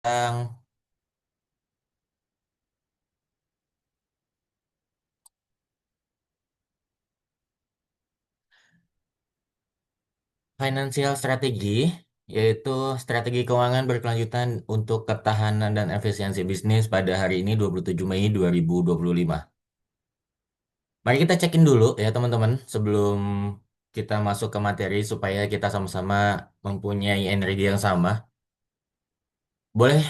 Tentang financial strategi, yaitu strategi keuangan berkelanjutan untuk ketahanan dan efisiensi bisnis pada hari ini 27 Mei 2025. Mari kita cekin dulu ya teman-teman sebelum kita masuk ke materi supaya kita sama-sama mempunyai energi yang sama. Boleh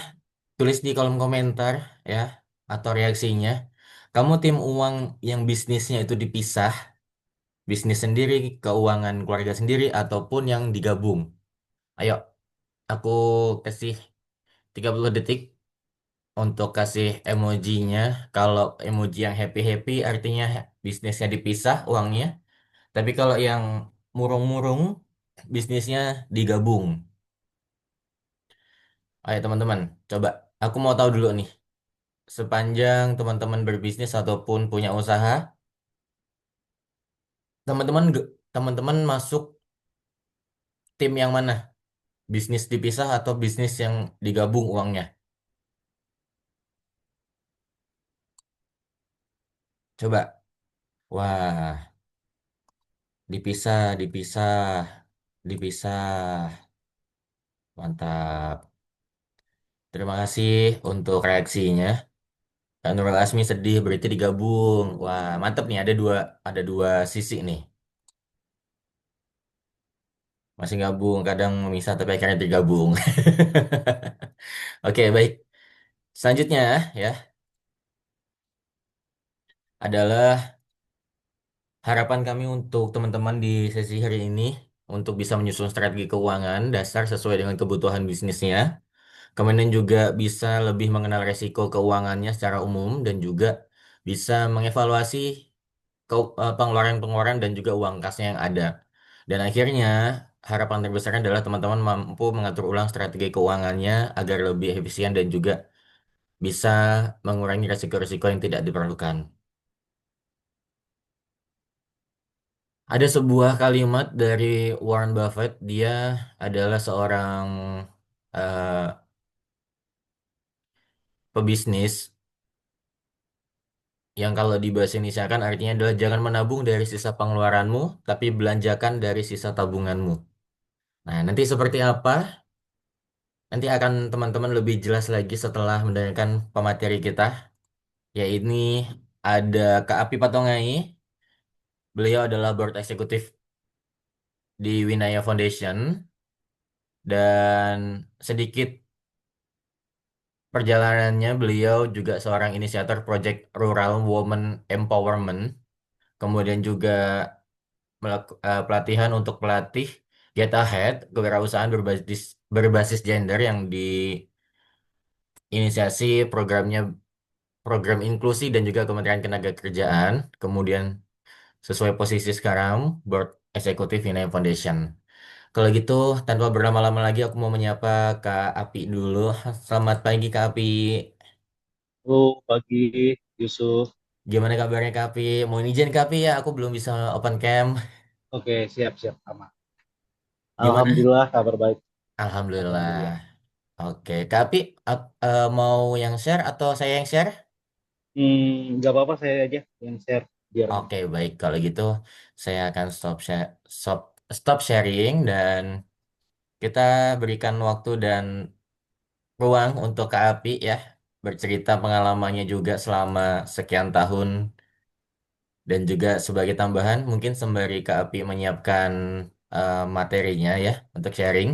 tulis di kolom komentar ya atau reaksinya. Kamu tim uang yang bisnisnya itu dipisah, bisnis sendiri, keuangan keluarga sendiri ataupun yang digabung. Ayo, aku kasih 30 detik untuk kasih emojinya. Kalau emoji yang happy-happy artinya bisnisnya dipisah uangnya. Tapi kalau yang murung-murung bisnisnya digabung. Ayo teman-teman, coba. Aku mau tahu dulu nih. Sepanjang teman-teman berbisnis ataupun punya usaha, teman-teman teman-teman masuk tim yang mana? Bisnis dipisah atau bisnis yang digabung uangnya? Coba. Wah, dipisah, dipisah, dipisah. Mantap. Terima kasih untuk reaksinya. Kak Nurul Asmi sedih berarti digabung. Wah, mantap nih ada dua sisi nih. Masih gabung, kadang memisah tapi akhirnya digabung. Oke, baik. Selanjutnya ya adalah harapan kami untuk teman-teman di sesi hari ini untuk bisa menyusun strategi keuangan dasar sesuai dengan kebutuhan bisnisnya. Kemudian juga bisa lebih mengenal resiko keuangannya secara umum dan juga bisa mengevaluasi pengeluaran-pengeluaran dan juga uang kasnya yang ada. Dan akhirnya harapan terbesarnya adalah teman-teman mampu mengatur ulang strategi keuangannya agar lebih efisien dan juga bisa mengurangi resiko-resiko yang tidak diperlukan. Ada sebuah kalimat dari Warren Buffett, dia adalah seorang eh, pebisnis yang kalau di bahasa Indonesia kan artinya adalah jangan menabung dari sisa pengeluaranmu, tapi belanjakan dari sisa tabunganmu. Nah, nanti seperti apa? Nanti akan teman-teman lebih jelas lagi setelah mendengarkan pemateri kita. Ya ini ada Kak Api Patongai. Beliau adalah board eksekutif di Winaya Foundation. Dan sedikit perjalanannya beliau juga seorang inisiator Project Rural Women Empowerment. Kemudian juga pelatihan untuk pelatih Get Ahead, kewirausahaan berbasis gender yang diinisiasi programnya program inklusi dan juga Kementerian Ketenagakerjaan. Kemudian sesuai posisi sekarang, Board Eksekutif Union Foundation. Kalau gitu, tanpa berlama-lama lagi, aku mau menyapa Kak Api dulu. Selamat pagi, Kak Api. Halo pagi Yusuf. Gimana kabarnya, Kak Api? Mau izin, Kak Api, ya? Aku belum bisa open cam. Oke, siap siap aman. Gimana? Alhamdulillah kabar baik. Alhamdulillah. Alhamdulillah. Oke, Kak Api, mau yang share atau saya yang share? Nggak apa-apa saya aja yang share biar Oke, baik. Kalau gitu, saya akan stop sharing dan kita berikan waktu dan ruang untuk Kak Api ya bercerita pengalamannya juga selama sekian tahun dan juga sebagai tambahan mungkin sembari Kak Api menyiapkan materinya ya untuk sharing.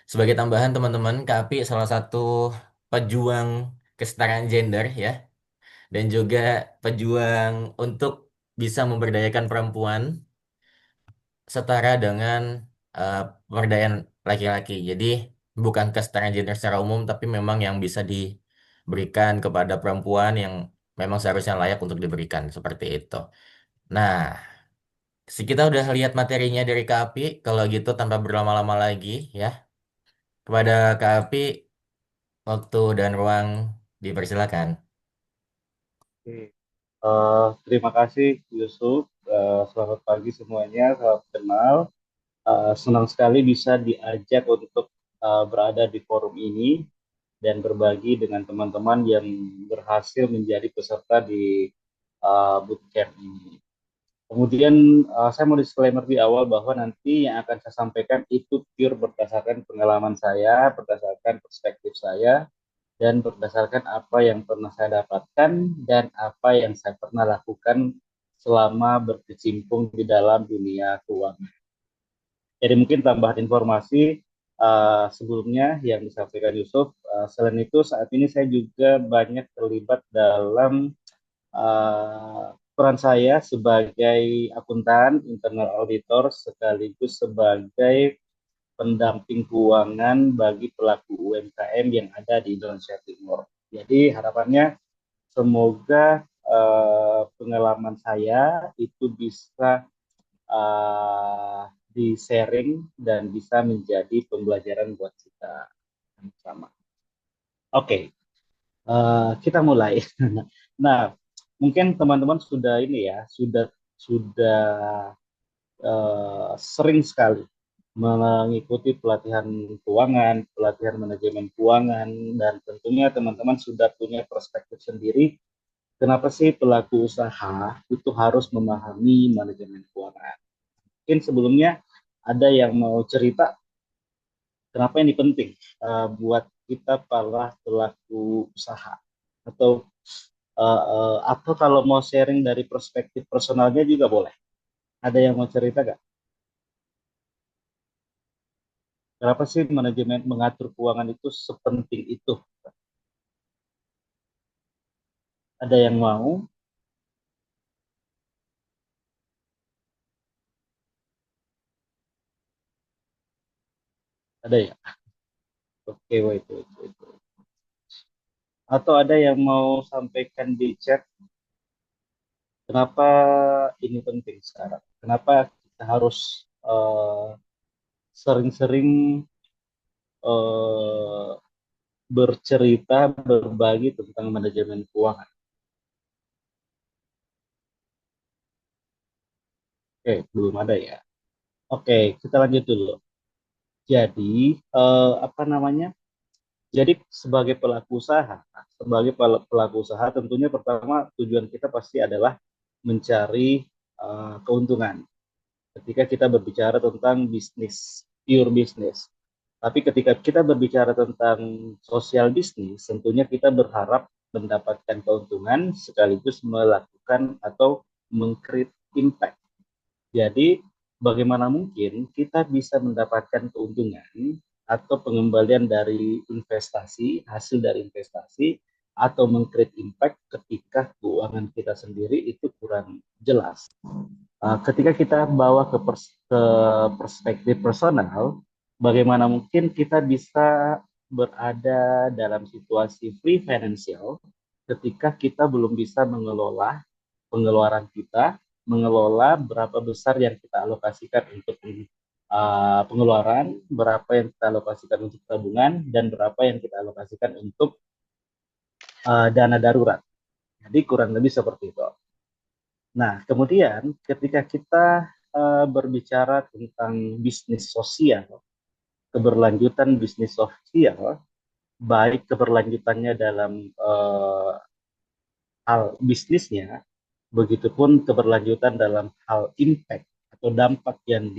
Sebagai tambahan teman-teman, Kak Api salah satu pejuang kesetaraan gender ya dan juga pejuang untuk bisa memberdayakan perempuan setara dengan eh, pemberdayaan laki-laki. Jadi bukan kesetaraan gender secara umum, tapi memang yang bisa diberikan kepada perempuan yang memang seharusnya layak untuk diberikan seperti itu. Nah, kita udah lihat materinya dari Kak Api. Kalau gitu tanpa berlama-lama lagi ya, kepada Kak Api waktu dan ruang dipersilakan. oke. Terima kasih Yusuf. Selamat pagi semuanya, salam kenal. Senang sekali bisa diajak untuk berada di forum ini. dan berbagi dengan teman-teman yang berhasil menjadi peserta di bootcamp ini. Kemudian saya mau disclaimer di awal bahwa nanti yang akan saya sampaikan itu pure berdasarkan pengalaman saya, berdasarkan perspektif saya, dan berdasarkan apa yang pernah saya dapatkan dan apa yang saya pernah lakukan selama berkecimpung di dalam dunia keuangan. Jadi mungkin tambahan informasi sebelumnya yang disampaikan Yusuf. Selain itu saat ini saya juga banyak terlibat dalam peran saya sebagai akuntan, internal auditor, sekaligus sebagai pendamping keuangan bagi pelaku UMKM yang ada di Indonesia Timur. Jadi harapannya semoga pengalaman saya itu bisa di-sharing dan bisa menjadi pembelajaran buat kita sama. Oke, kita mulai. Nah, mungkin teman-teman sudah ini ya, sudah sering sekali mengikuti pelatihan keuangan, pelatihan manajemen keuangan, dan tentunya teman-teman sudah punya perspektif sendiri. Kenapa sih pelaku usaha itu harus memahami manajemen keuangan? Mungkin sebelumnya ada yang mau cerita kenapa ini penting buat kita para pelaku usaha, atau atau kalau mau sharing dari perspektif personalnya juga boleh. Ada yang mau cerita gak? Kenapa sih manajemen mengatur keuangan itu sepenting itu? Ada yang mau? Ada ya? Oke, wait, wait, wait, wait. Atau ada yang mau sampaikan di chat, kenapa ini penting sekarang? Kenapa kita harus sering-sering eh, bercerita, berbagi tentang manajemen keuangan? Oke, belum ada ya. Oke, kita lanjut dulu. Jadi, apa namanya? Jadi sebagai pelaku usaha, pelaku usaha tentunya pertama tujuan kita pasti adalah mencari keuntungan. Ketika kita berbicara tentang bisnis, pure bisnis. Tapi ketika kita berbicara tentang sosial bisnis, tentunya kita berharap mendapatkan keuntungan sekaligus melakukan atau mengcreate impact. Jadi, bagaimana mungkin kita bisa mendapatkan keuntungan atau pengembalian dari investasi, hasil dari investasi, atau mengcreate impact ketika keuangan kita sendiri itu kurang jelas. Ketika kita bawa ke perspektif personal, bagaimana mungkin kita bisa berada dalam situasi free financial ketika kita belum bisa mengelola pengeluaran kita, mengelola berapa besar yang kita alokasikan untuk pengeluaran, berapa yang kita alokasikan untuk tabungan, dan berapa yang kita alokasikan untuk dana darurat. Jadi kurang lebih seperti itu. Nah, kemudian ketika kita berbicara tentang bisnis sosial, keberlanjutan bisnis sosial, baik keberlanjutannya dalam hal bisnisnya, begitupun keberlanjutan dalam hal impact atau dampak yang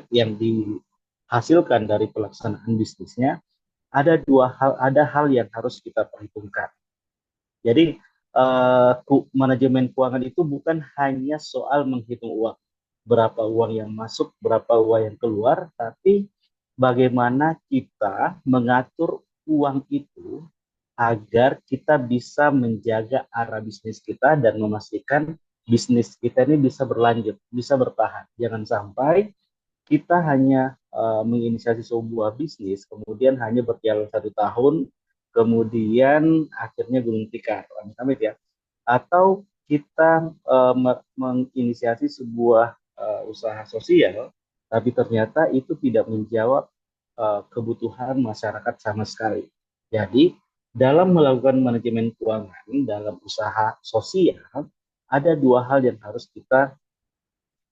yang dihasilkan dari pelaksanaan bisnisnya, ada hal yang harus kita perhitungkan. Jadi manajemen keuangan itu bukan hanya soal menghitung uang, berapa uang yang masuk, berapa uang yang keluar, tapi bagaimana kita mengatur uang itu agar kita bisa menjaga arah bisnis kita dan memastikan bisnis kita ini bisa berlanjut, bisa bertahan. Jangan sampai kita hanya menginisiasi sebuah bisnis, kemudian hanya berjalan 1 tahun, kemudian akhirnya gulung tikar, amit-amit ya. Atau kita menginisiasi sebuah usaha sosial, tapi ternyata itu tidak menjawab kebutuhan masyarakat sama sekali. Jadi, dalam melakukan manajemen keuangan dalam usaha sosial, ada dua hal yang harus kita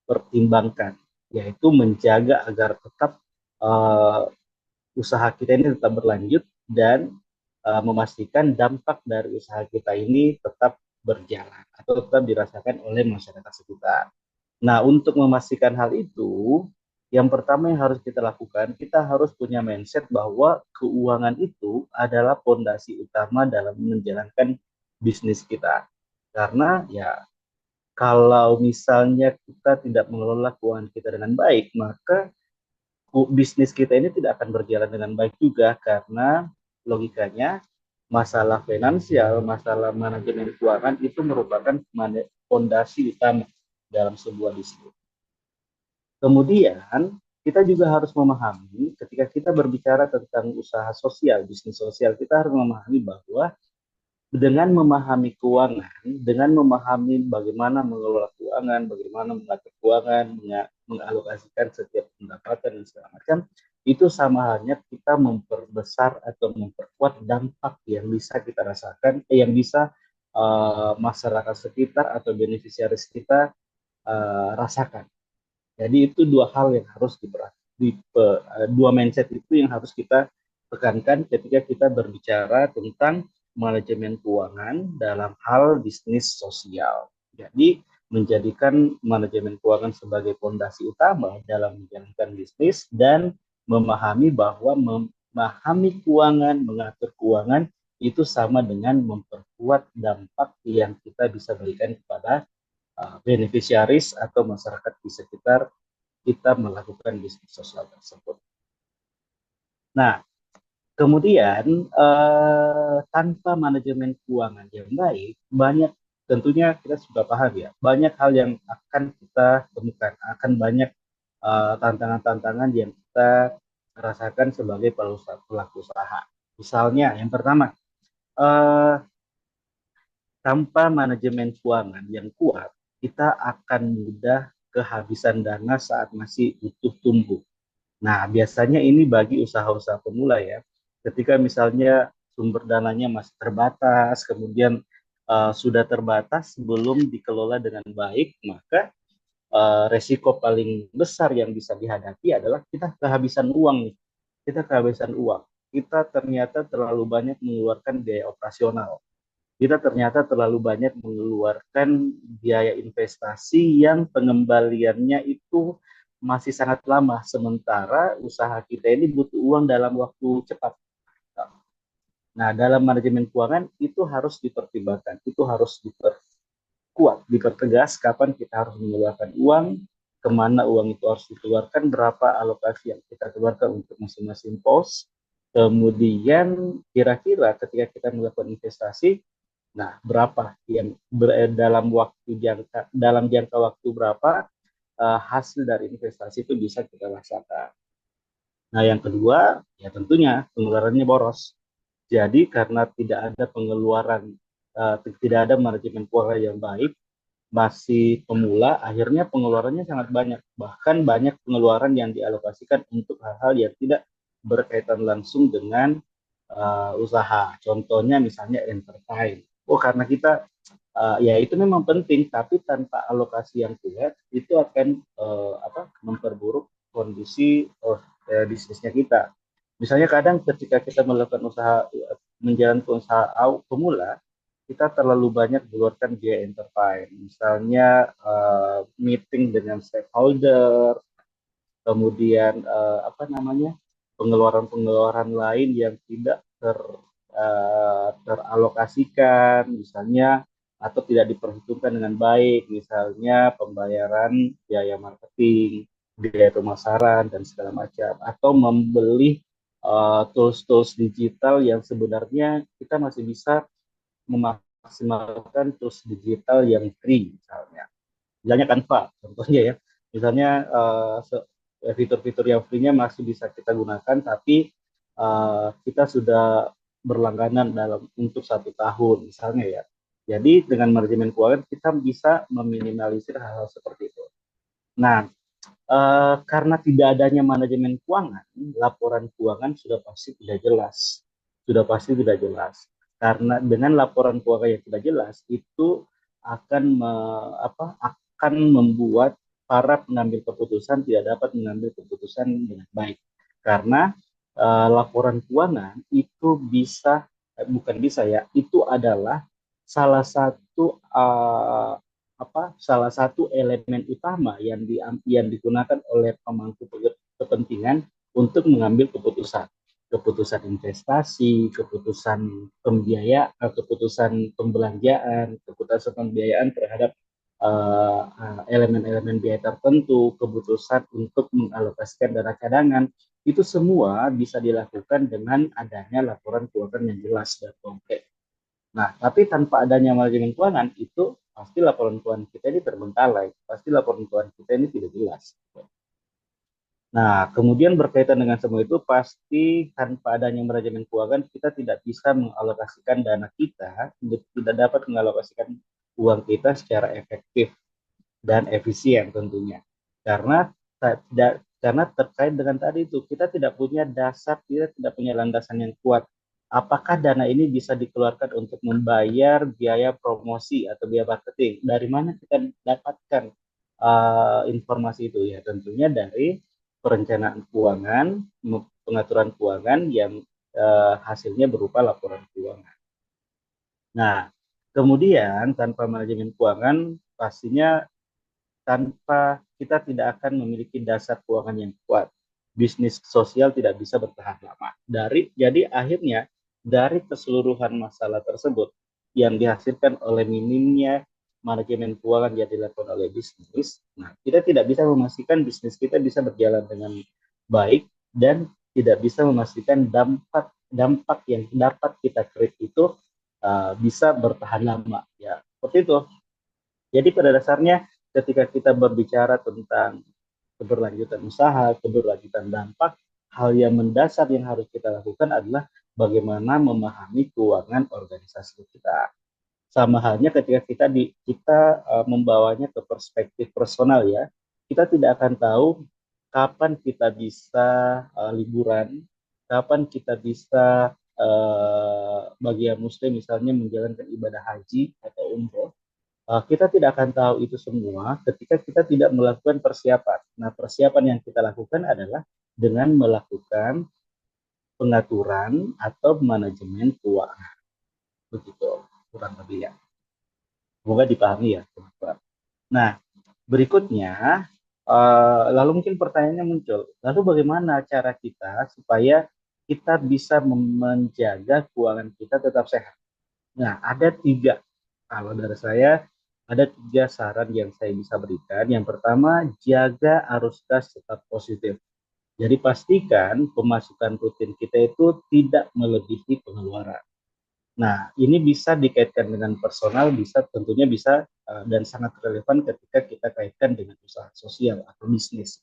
pertimbangkan, yaitu menjaga agar tetap uh, usaha kita ini tetap berlanjut dan memastikan dampak dari usaha kita ini tetap berjalan atau tetap dirasakan oleh masyarakat sekitar. Nah, untuk memastikan hal itu, yang pertama yang harus kita lakukan, kita harus punya mindset bahwa keuangan itu adalah fondasi utama dalam menjalankan bisnis kita. Karena ya kalau misalnya kita tidak mengelola keuangan kita dengan baik, maka bisnis kita ini tidak akan berjalan dengan baik juga karena logikanya masalah finansial, masalah manajemen keuangan itu merupakan fondasi utama dalam sebuah bisnis. Kemudian kita juga harus memahami ketika kita berbicara tentang usaha sosial, bisnis sosial, kita harus memahami bahwa dengan memahami keuangan, dengan memahami bagaimana mengelola keuangan, bagaimana mengatur keuangan, mengalokasikan setiap pendapatan dan segala macam, itu sama halnya kita memperbesar atau memperkuat dampak yang bisa kita rasakan, yang bisa masyarakat sekitar atau beneficiaris kita rasakan. Jadi itu dua hal yang harus dua mindset itu yang harus kita tekankan ketika kita berbicara tentang manajemen keuangan dalam hal bisnis sosial. Jadi menjadikan manajemen keuangan sebagai fondasi utama dalam menjalankan bisnis dan memahami bahwa memahami keuangan, mengatur keuangan itu sama dengan memperkuat dampak yang kita bisa berikan kepada beneficiaris atau masyarakat di sekitar kita melakukan bisnis sosial tersebut. Nah, kemudian tanpa manajemen keuangan yang baik, banyak tentunya kita sudah paham ya, banyak hal yang akan kita temukan, akan banyak tantangan-tantangan yang kita rasakan sebagai pelaku usaha. Misalnya, yang pertama, eh, tanpa manajemen keuangan yang kuat, kita akan mudah kehabisan dana saat masih butuh tumbuh. Nah, biasanya ini bagi usaha-usaha pemula ya. Ketika misalnya sumber dananya masih terbatas, kemudian sudah terbatas belum dikelola dengan baik, maka resiko paling besar yang bisa dihadapi adalah kita kehabisan uang nih. Kita kehabisan uang. Kita ternyata terlalu banyak mengeluarkan biaya operasional. Kita ternyata terlalu banyak mengeluarkan biaya investasi yang pengembaliannya itu masih sangat lama, sementara usaha kita ini butuh uang dalam waktu cepat. Nah, dalam manajemen keuangan itu harus dipertimbangkan, itu harus dipertegas kapan kita harus mengeluarkan uang, kemana uang itu harus dikeluarkan, berapa alokasi yang kita keluarkan untuk masing-masing pos, kemudian kira-kira ketika kita melakukan investasi, nah berapa yang dalam jangka waktu berapa hasil dari investasi itu bisa kita rasakan. Nah yang kedua ya tentunya pengeluarannya boros. Jadi karena tidak ada pengeluaran, tidak ada manajemen keuangan yang baik, masih pemula, akhirnya pengeluarannya sangat banyak. Bahkan banyak pengeluaran yang dialokasikan untuk hal-hal yang tidak berkaitan langsung dengan usaha. Contohnya misalnya entertain. Oh, karena kita ya itu memang penting, tapi tanpa alokasi yang kuat itu akan memperburuk kondisi bisnisnya kita. Misalnya kadang ketika kita melakukan usaha menjalankan usaha pemula, kita terlalu banyak mengeluarkan biaya enterprise. Misalnya meeting dengan stakeholder, kemudian pengeluaran-pengeluaran lain yang tidak teralokasikan, misalnya atau tidak diperhitungkan dengan baik, misalnya pembayaran biaya marketing, biaya pemasaran dan segala macam, atau membeli tools-tools digital yang sebenarnya kita masih bisa memaksimalkan tools digital yang free misalnya. Misalnya Canva contohnya ya. Misalnya fitur-fitur yang free-nya masih bisa kita gunakan tapi kita sudah berlangganan dalam untuk 1 tahun misalnya ya. Jadi dengan manajemen keuangan kita bisa meminimalisir hal-hal seperti itu. Nah, karena tidak adanya manajemen keuangan, laporan keuangan sudah pasti tidak jelas. Sudah pasti tidak jelas. Karena dengan laporan keuangan yang tidak jelas, itu akan akan membuat para pengambil keputusan tidak dapat mengambil keputusan dengan baik. Karena laporan keuangan itu bisa bukan bisa ya, itu adalah salah satu salah satu elemen utama yang digunakan oleh pemangku kepentingan untuk mengambil keputusan, keputusan investasi, keputusan pembelanjaan, keputusan pembiayaan terhadap elemen-elemen biaya tertentu, keputusan untuk mengalokasikan dana cadangan, itu semua bisa dilakukan dengan adanya laporan keuangan yang jelas dan konkret. Nah, tapi tanpa adanya manajemen keuangan itu pasti laporan keuangan kita ini terbengkalai, pasti laporan keuangan kita ini tidak jelas. Nah, kemudian berkaitan dengan semua itu, pasti tanpa adanya manajemen keuangan, kita tidak bisa mengalokasikan dana kita, tidak dapat mengalokasikan uang kita secara efektif dan efisien tentunya. Karena karena terkait dengan tadi itu, kita tidak punya dasar, kita tidak punya landasan yang kuat. Apakah dana ini bisa dikeluarkan untuk membayar biaya promosi atau biaya marketing? Dari mana kita dapatkan informasi itu? Ya, tentunya dari perencanaan keuangan, pengaturan keuangan yang hasilnya berupa laporan keuangan. Nah, kemudian tanpa manajemen keuangan, pastinya tanpa kita tidak akan memiliki dasar keuangan yang kuat. Bisnis sosial tidak bisa bertahan lama. Jadi akhirnya dari keseluruhan masalah tersebut yang dihasilkan oleh minimnya manajemen keuangan yang dilakukan oleh bisnis, nah kita tidak bisa memastikan bisnis kita bisa berjalan dengan baik dan tidak bisa memastikan dampak dampak yang dapat kita create itu bisa bertahan lama. Ya, seperti itu. Jadi pada dasarnya ketika kita berbicara tentang keberlanjutan usaha, keberlanjutan dampak, hal yang mendasar yang harus kita lakukan adalah bagaimana memahami keuangan organisasi kita. Sama halnya ketika kita membawanya ke perspektif personal ya, kita tidak akan tahu kapan kita bisa liburan, kapan kita bisa bagi yang muslim misalnya menjalankan ibadah haji atau umroh. Kita tidak akan tahu itu semua ketika kita tidak melakukan persiapan. Nah, persiapan yang kita lakukan adalah dengan melakukan pengaturan atau manajemen keuangan. Begitu, kurang lebih ya. Semoga dipahami ya, teman-teman. Nah, berikutnya, lalu mungkin pertanyaannya muncul, lalu bagaimana cara kita supaya kita bisa menjaga keuangan kita tetap sehat? Nah, ada tiga. Kalau dari saya, ada tiga saran yang saya bisa berikan. Yang pertama, jaga arus kas tetap positif. Jadi pastikan pemasukan rutin kita itu tidak melebihi pengeluaran. Nah, ini bisa dikaitkan dengan personal, tentunya bisa dan sangat relevan ketika kita kaitkan dengan usaha sosial atau bisnis.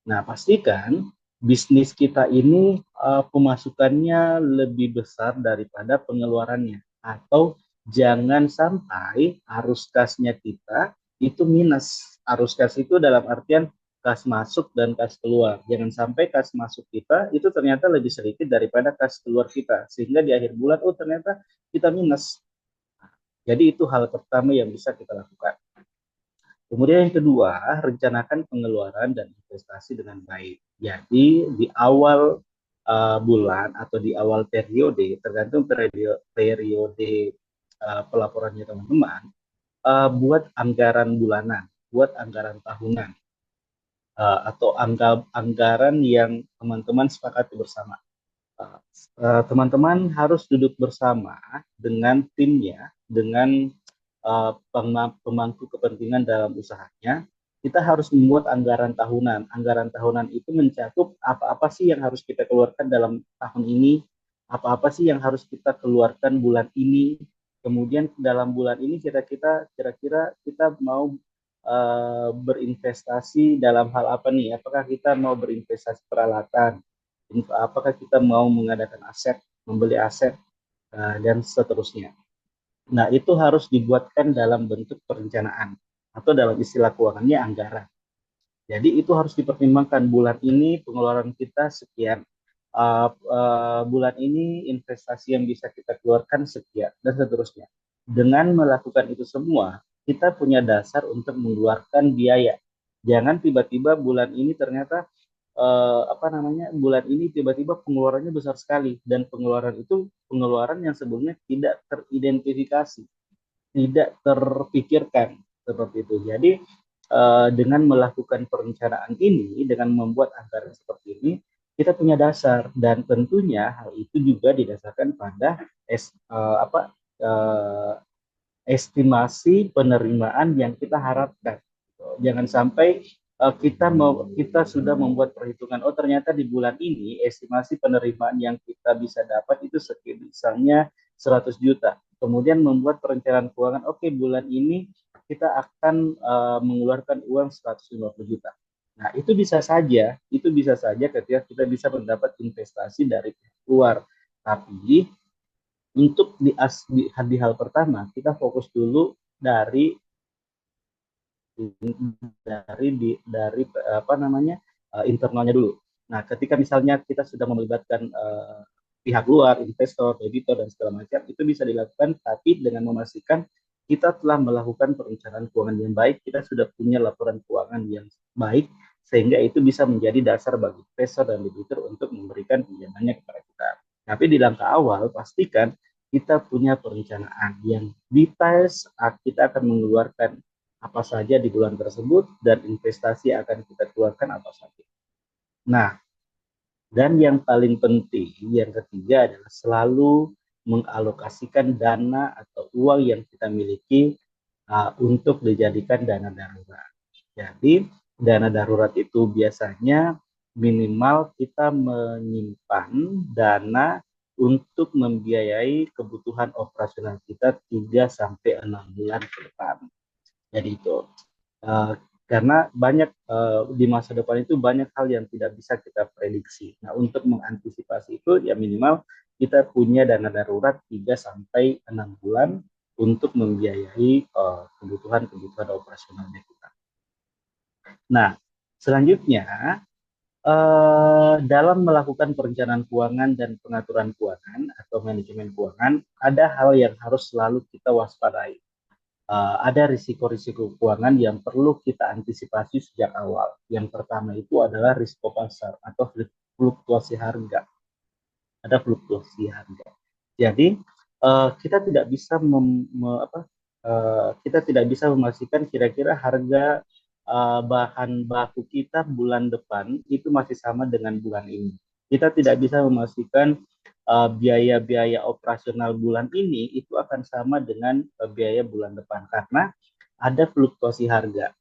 Nah, pastikan bisnis kita ini pemasukannya lebih besar daripada pengeluarannya. Atau jangan sampai arus kasnya kita itu minus. Arus kas itu dalam artian kas masuk dan kas keluar. Jangan sampai kas masuk kita itu ternyata lebih sedikit daripada kas keluar kita. Sehingga di akhir bulan, oh ternyata kita minus. Jadi itu hal pertama yang bisa kita lakukan. Kemudian yang kedua, rencanakan pengeluaran dan investasi dengan baik. Jadi di awal bulan atau di awal periode, tergantung periode pelaporannya teman-teman, buat anggaran bulanan, buat anggaran tahunan, atau anggaran yang teman-teman sepakati bersama. Teman-teman harus duduk bersama dengan timnya, dengan pemangku kepentingan dalam usahanya. Kita harus membuat anggaran tahunan. Anggaran tahunan itu mencakup apa-apa sih yang harus kita keluarkan dalam tahun ini, apa-apa sih yang harus kita keluarkan bulan ini. Kemudian dalam bulan ini kira-kira kita mau berinvestasi dalam hal apa nih? Apakah kita mau berinvestasi peralatan? Apakah kita mau mengadakan aset, membeli aset, dan seterusnya. Nah, itu harus dibuatkan dalam bentuk perencanaan atau dalam istilah keuangannya anggaran. Jadi itu harus dipertimbangkan bulan ini pengeluaran kita sekian, bulan ini investasi yang bisa kita keluarkan sekian dan seterusnya. Dengan melakukan itu semua, kita punya dasar untuk mengeluarkan biaya. Jangan tiba-tiba bulan ini ternyata apa namanya, bulan ini tiba-tiba pengeluarannya besar sekali, dan pengeluaran itu pengeluaran yang sebelumnya tidak teridentifikasi, tidak terpikirkan seperti itu. Jadi dengan melakukan perencanaan ini, dengan membuat anggaran seperti ini, kita punya dasar, dan tentunya hal itu juga didasarkan pada apa eh, estimasi penerimaan yang kita harapkan. Jangan sampai kita sudah membuat perhitungan, oh ternyata di bulan ini estimasi penerimaan yang kita bisa dapat itu misalnya 100 juta. Kemudian membuat perencanaan keuangan, oke bulan ini kita akan mengeluarkan uang 150 juta. Nah, itu bisa saja ketika kita bisa mendapat investasi dari pihak luar. Tapi untuk di hal pertama, kita fokus dulu dari dari apa namanya, internalnya dulu. Nah, ketika misalnya kita sudah melibatkan pihak luar, investor, editor dan segala macam, itu bisa dilakukan, tapi dengan memastikan kita telah melakukan perencanaan keuangan yang baik, kita sudah punya laporan keuangan yang baik, sehingga itu bisa menjadi dasar bagi investor dan editor untuk memberikan pinjamannya kepada kita. Tapi di langkah awal, pastikan kita punya perencanaan yang details, kita akan mengeluarkan apa saja di bulan tersebut, dan investasi akan kita keluarkan apa saja. Nah, dan yang paling penting, yang ketiga adalah selalu mengalokasikan dana atau uang yang kita miliki untuk dijadikan dana darurat. Jadi, dana darurat itu biasanya minimal kita menyimpan dana untuk membiayai kebutuhan operasional kita 3 sampai 6 bulan ke depan. Jadi itu uh, karena banyak di masa depan itu banyak hal yang tidak bisa kita prediksi. Nah, untuk mengantisipasi itu ya minimal kita punya dana darurat 3 sampai 6 bulan untuk membiayai kebutuhan-kebutuhan operasionalnya kita. Nah, selanjutnya dalam melakukan perencanaan keuangan dan pengaturan keuangan atau manajemen keuangan, ada hal yang harus selalu kita waspadai. Ada risiko-risiko keuangan yang perlu kita antisipasi sejak awal. Yang pertama itu adalah risiko pasar atau fluktuasi harga. Ada fluktuasi harga. Jadi kita tidak bisa kita tidak bisa memastikan kira-kira harga bahan baku kita bulan depan itu masih sama dengan bulan ini. Kita tidak bisa memastikan biaya-biaya operasional bulan ini itu akan sama dengan biaya bulan depan, karena ada fluktuasi harga.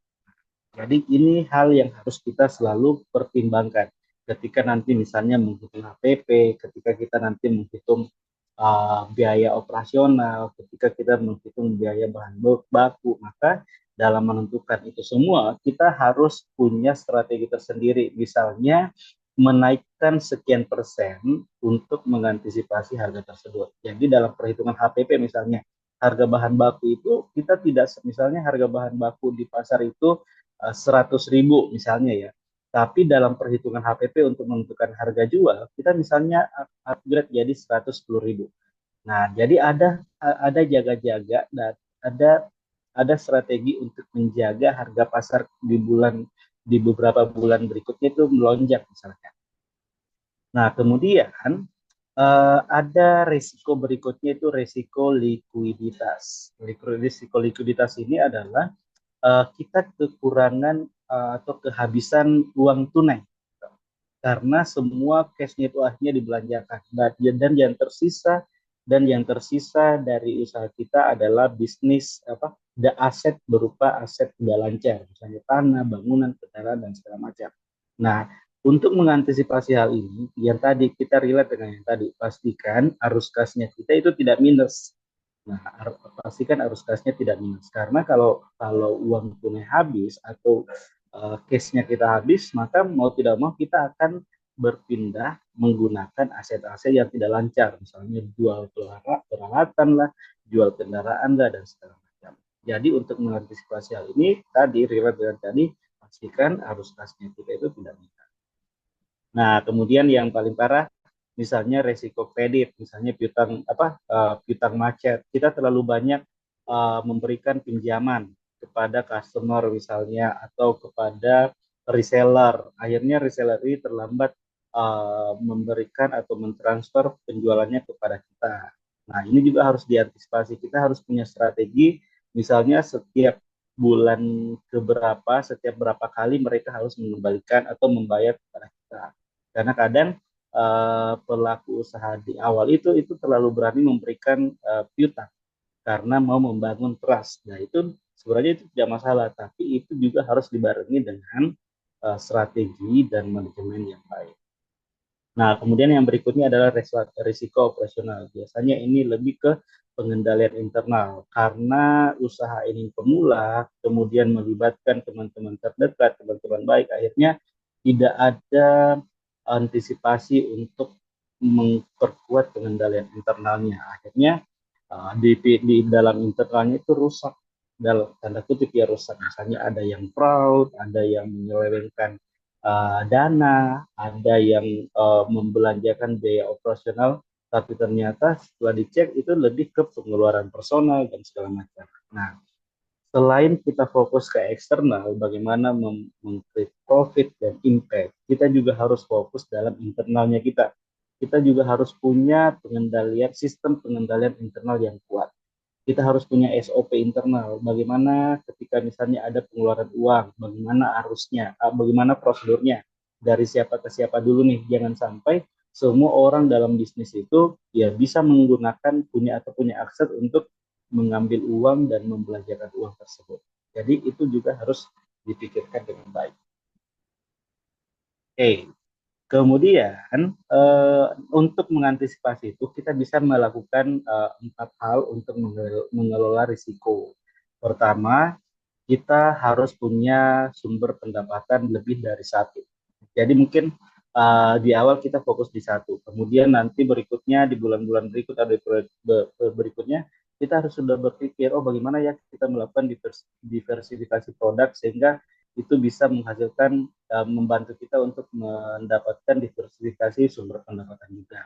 Jadi ini hal yang harus kita selalu pertimbangkan ketika nanti misalnya menghitung HPP, ketika kita nanti menghitung biaya operasional, ketika kita menghitung biaya bahan baku, maka dalam menentukan itu semua kita harus punya strategi tersendiri. Misalnya menaikkan sekian persen untuk mengantisipasi harga tersebut. Jadi dalam perhitungan HPP misalnya, harga bahan baku itu kita tidak, misalnya harga bahan baku di pasar itu 100.000 misalnya ya. Tapi dalam perhitungan HPP untuk menentukan harga jual, kita misalnya upgrade jadi 110.000. Nah, jadi ada jaga-jaga, dan ada ada strategi untuk menjaga harga pasar di beberapa bulan berikutnya itu melonjak misalnya. Nah, kemudian ada risiko berikutnya, itu risiko likuiditas. Risiko likuiditas ini adalah kita kekurangan atau kehabisan uang tunai, karena semua cashnya itu akhirnya dibelanjakan. Nah, dan yang tersisa dari usaha kita adalah bisnis apa, aset berupa aset tidak lancar, misalnya tanah, bangunan, kendaraan dan segala macam. Nah, untuk mengantisipasi hal ini, yang tadi kita relate dengan yang tadi, pastikan arus kasnya kita itu tidak minus. Nah, pastikan arus kasnya tidak minus, karena kalau kalau uang tunai habis atau case-nya kita habis, maka mau tidak mau kita akan berpindah menggunakan aset-aset yang tidak lancar, misalnya jual peralatan lah, jual kendaraan lah, dan segala macam. Jadi untuk mengantisipasi hal ini, tadi relate dengan tadi, pastikan arus kasnya kita itu tidak meningkat. Nah, kemudian yang paling parah, misalnya resiko kredit, misalnya piutang macet. Kita terlalu banyak memberikan pinjaman kepada customer misalnya, atau kepada reseller. Akhirnya reseller ini terlambat memberikan atau mentransfer penjualannya kepada kita. Nah, ini juga harus diantisipasi. Kita harus punya strategi, misalnya setiap bulan keberapa, setiap berapa kali mereka harus mengembalikan atau membayar kepada kita. Karena kadang pelaku usaha di awal itu terlalu berani memberikan piutang karena mau membangun trust. Nah, itu sebenarnya itu tidak masalah, tapi itu juga harus dibarengi dengan strategi dan manajemen yang baik. Nah, kemudian yang berikutnya adalah risiko operasional. Biasanya ini lebih ke pengendalian internal karena usaha ini pemula, kemudian melibatkan teman-teman terdekat, teman-teman baik, akhirnya tidak ada antisipasi untuk memperkuat pengendalian internalnya. Akhirnya di dalam internalnya itu rusak, dalam tanda kutip ya rusak. Misalnya ada yang fraud, ada yang menyelewengkan dana, ada yang membelanjakan biaya operasional, tapi ternyata setelah dicek itu lebih ke pengeluaran personal dan segala macam. Nah, selain kita fokus ke eksternal, bagaimana mengcreate profit dan impact, kita juga harus fokus dalam internalnya kita. Kita juga harus punya pengendalian, sistem pengendalian internal yang kuat. Kita harus punya SOP internal. Bagaimana ketika misalnya ada pengeluaran uang, bagaimana arusnya, bagaimana prosedurnya, dari siapa ke siapa dulu nih. Jangan sampai semua orang dalam bisnis itu ya bisa menggunakan punya atau punya akses untuk mengambil uang dan membelanjakan uang tersebut. Jadi itu juga harus dipikirkan dengan baik. Oke, kemudian untuk mengantisipasi itu kita bisa melakukan empat hal untuk mengelola risiko. Pertama, kita harus punya sumber pendapatan lebih dari satu. Jadi mungkin di awal kita fokus di satu, kemudian nanti berikutnya di bulan-bulan berikut atau berikutnya kita harus sudah berpikir, oh bagaimana ya kita melakukan diversifikasi produk sehingga itu bisa menghasilkan membantu kita untuk mendapatkan diversifikasi sumber pendapatan juga.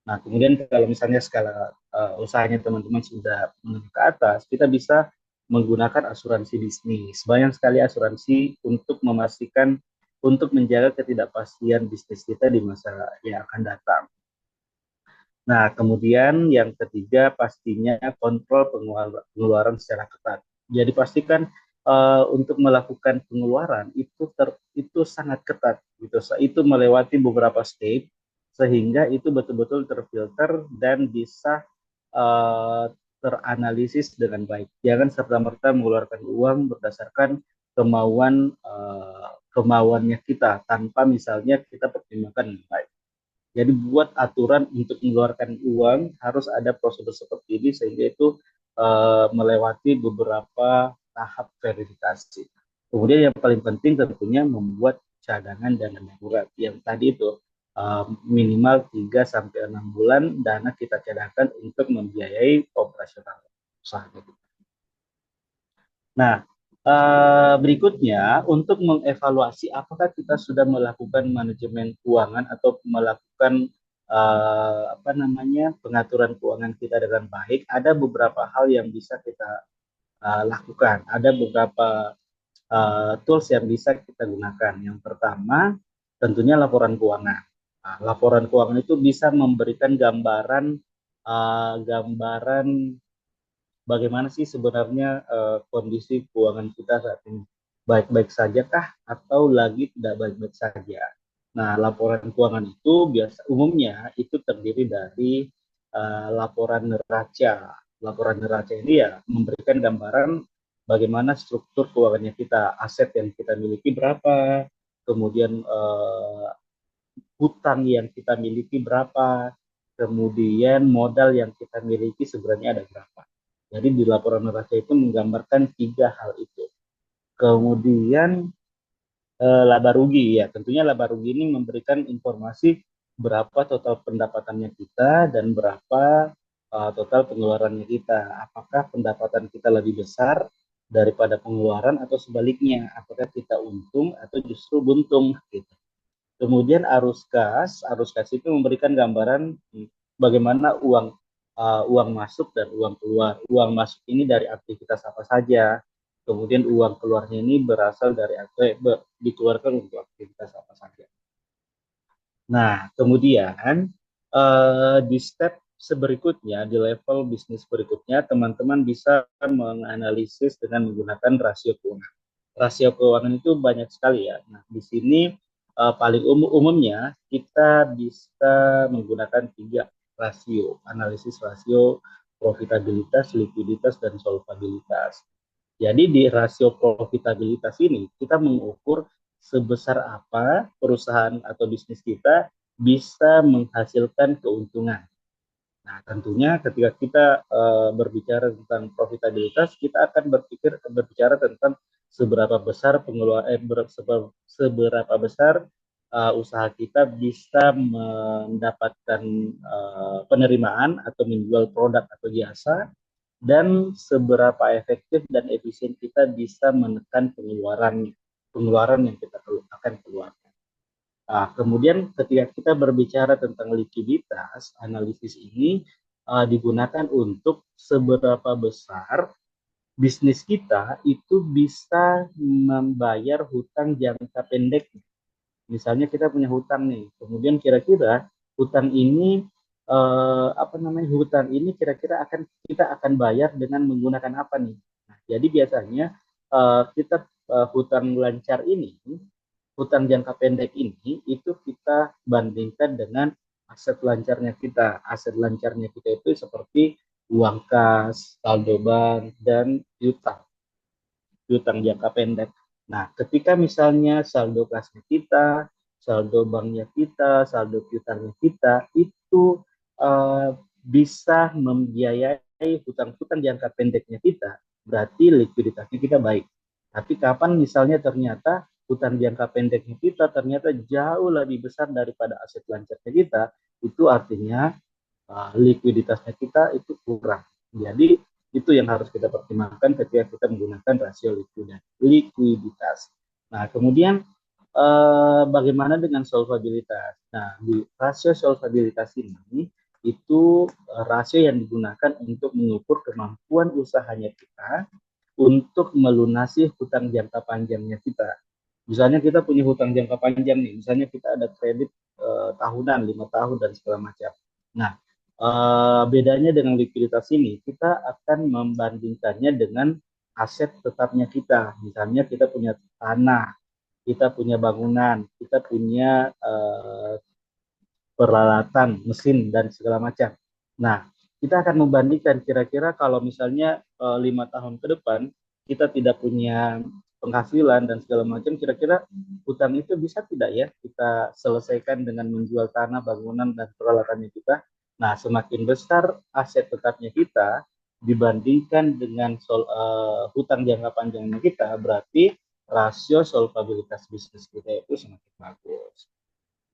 Nah, kemudian kalau misalnya skala usahanya teman-teman sudah menengah ke atas, kita bisa menggunakan asuransi bisnis. Banyak sekali asuransi untuk memastikan, untuk menjaga ketidakpastian bisnis kita di masa yang akan datang. Nah, kemudian yang ketiga pastinya kontrol pengeluaran secara ketat. Jadi pastikan untuk melakukan pengeluaran itu sangat ketat gitu. Itu melewati beberapa step sehingga itu betul-betul terfilter dan bisa uh, teranalisis dengan baik. Jangan serta-merta mengeluarkan uang berdasarkan kemauannya kita tanpa misalnya kita pertimbangkan dengan baik. Jadi buat aturan untuk mengeluarkan uang harus ada prosedur seperti ini sehingga itu melewati beberapa tahap verifikasi. Kemudian yang paling penting tentunya membuat cadangan dana darurat yang tadi itu minimal 3 sampai 6 bulan dana kita cadangkan untuk membiayai operasional usaha. Nah, berikutnya untuk mengevaluasi apakah kita sudah melakukan manajemen keuangan atau melakukan apa namanya pengaturan keuangan kita dengan baik, ada beberapa hal yang bisa kita lakukan. Ada beberapa tools yang bisa kita gunakan. Yang pertama, tentunya laporan keuangan. Nah, laporan keuangan itu bisa memberikan gambaran bagaimana sih sebenarnya kondisi keuangan kita saat ini? Baik-baik saja kah atau lagi tidak baik-baik saja? Nah, laporan keuangan itu biasa umumnya itu terdiri dari laporan neraca. Laporan neraca ini ya memberikan gambaran bagaimana struktur keuangannya kita, aset yang kita miliki berapa, kemudian hutang yang kita miliki berapa, kemudian modal yang kita miliki sebenarnya ada berapa. Jadi di laporan neraca itu menggambarkan tiga hal itu. Kemudian laba rugi ya, tentunya laba rugi ini memberikan informasi berapa total pendapatannya kita dan berapa total pengeluarannya kita. Apakah pendapatan kita lebih besar daripada pengeluaran atau sebaliknya? Apakah kita untung atau justru buntung gitu. Kemudian arus kas itu memberikan gambaran bagaimana uang masuk dan uang keluar. Uang masuk ini dari aktivitas apa saja, kemudian uang keluarnya ini berasal dari dikeluarkan untuk aktivitas apa saja. Nah, kemudian di step berikutnya, di level bisnis berikutnya, teman-teman bisa menganalisis dengan menggunakan rasio keuangan. Rasio keuangan itu banyak sekali ya. Nah, di sini paling umumnya kita bisa menggunakan tiga rasio, analisis rasio profitabilitas, likuiditas, dan solvabilitas. Jadi di rasio profitabilitas ini kita mengukur sebesar apa perusahaan atau bisnis kita bisa menghasilkan keuntungan. Nah, tentunya ketika kita berbicara tentang profitabilitas, kita akan berbicara tentang seberapa besar seberapa besar usaha kita bisa mendapatkan penerimaan atau menjual produk atau jasa, dan seberapa efektif dan efisien kita bisa menekan pengeluaran yang kita akan keluarkan. Nah, kemudian ketika kita berbicara tentang likuiditas, analisis ini digunakan untuk seberapa besar bisnis kita itu bisa membayar hutang jangka pendek. Misalnya kita punya hutang nih, kemudian kira-kira hutang ini hutang ini kira-kira kita akan bayar dengan menggunakan apa nih? Nah, jadi biasanya kita hutang lancar ini, hutang jangka pendek ini itu kita bandingkan dengan aset lancarnya kita. Aset lancarnya kita itu seperti uang kas, saldo bank, dan piutang jangka pendek. Nah, ketika misalnya saldo kasnya kita, saldo banknya kita, saldo piutangnya kita, itu uh, bisa membiayai hutang-hutang jangka pendeknya kita, berarti likuiditasnya kita baik. Tapi kapan misalnya ternyata hutang jangka pendeknya kita ternyata jauh lebih besar daripada aset lancarnya kita, itu artinya likuiditasnya kita itu kurang. Jadi itu yang harus kita pertimbangkan ketika kita menggunakan rasio likuiditas. Nah, kemudian bagaimana dengan solvabilitas? Nah, di rasio solvabilitas ini itu rasio yang digunakan untuk mengukur kemampuan usahanya kita untuk melunasi hutang jangka panjangnya kita. Misalnya kita punya hutang jangka panjang nih, misalnya kita ada kredit tahunan, 5 tahun dan segala macam. Nah, bedanya dengan likuiditas ini, kita akan membandingkannya dengan aset tetapnya kita. Misalnya kita punya tanah, kita punya bangunan, kita punya peralatan, mesin, dan segala macam. Nah, kita akan membandingkan kira-kira kalau misalnya 5 tahun ke depan kita tidak punya penghasilan dan segala macam, kira-kira hutang itu bisa tidak ya kita selesaikan dengan menjual tanah, bangunan, dan peralatannya kita. Nah, semakin besar aset tetapnya kita dibandingkan dengan hutang jangka panjangnya kita, berarti rasio solvabilitas bisnis kita itu semakin bagus.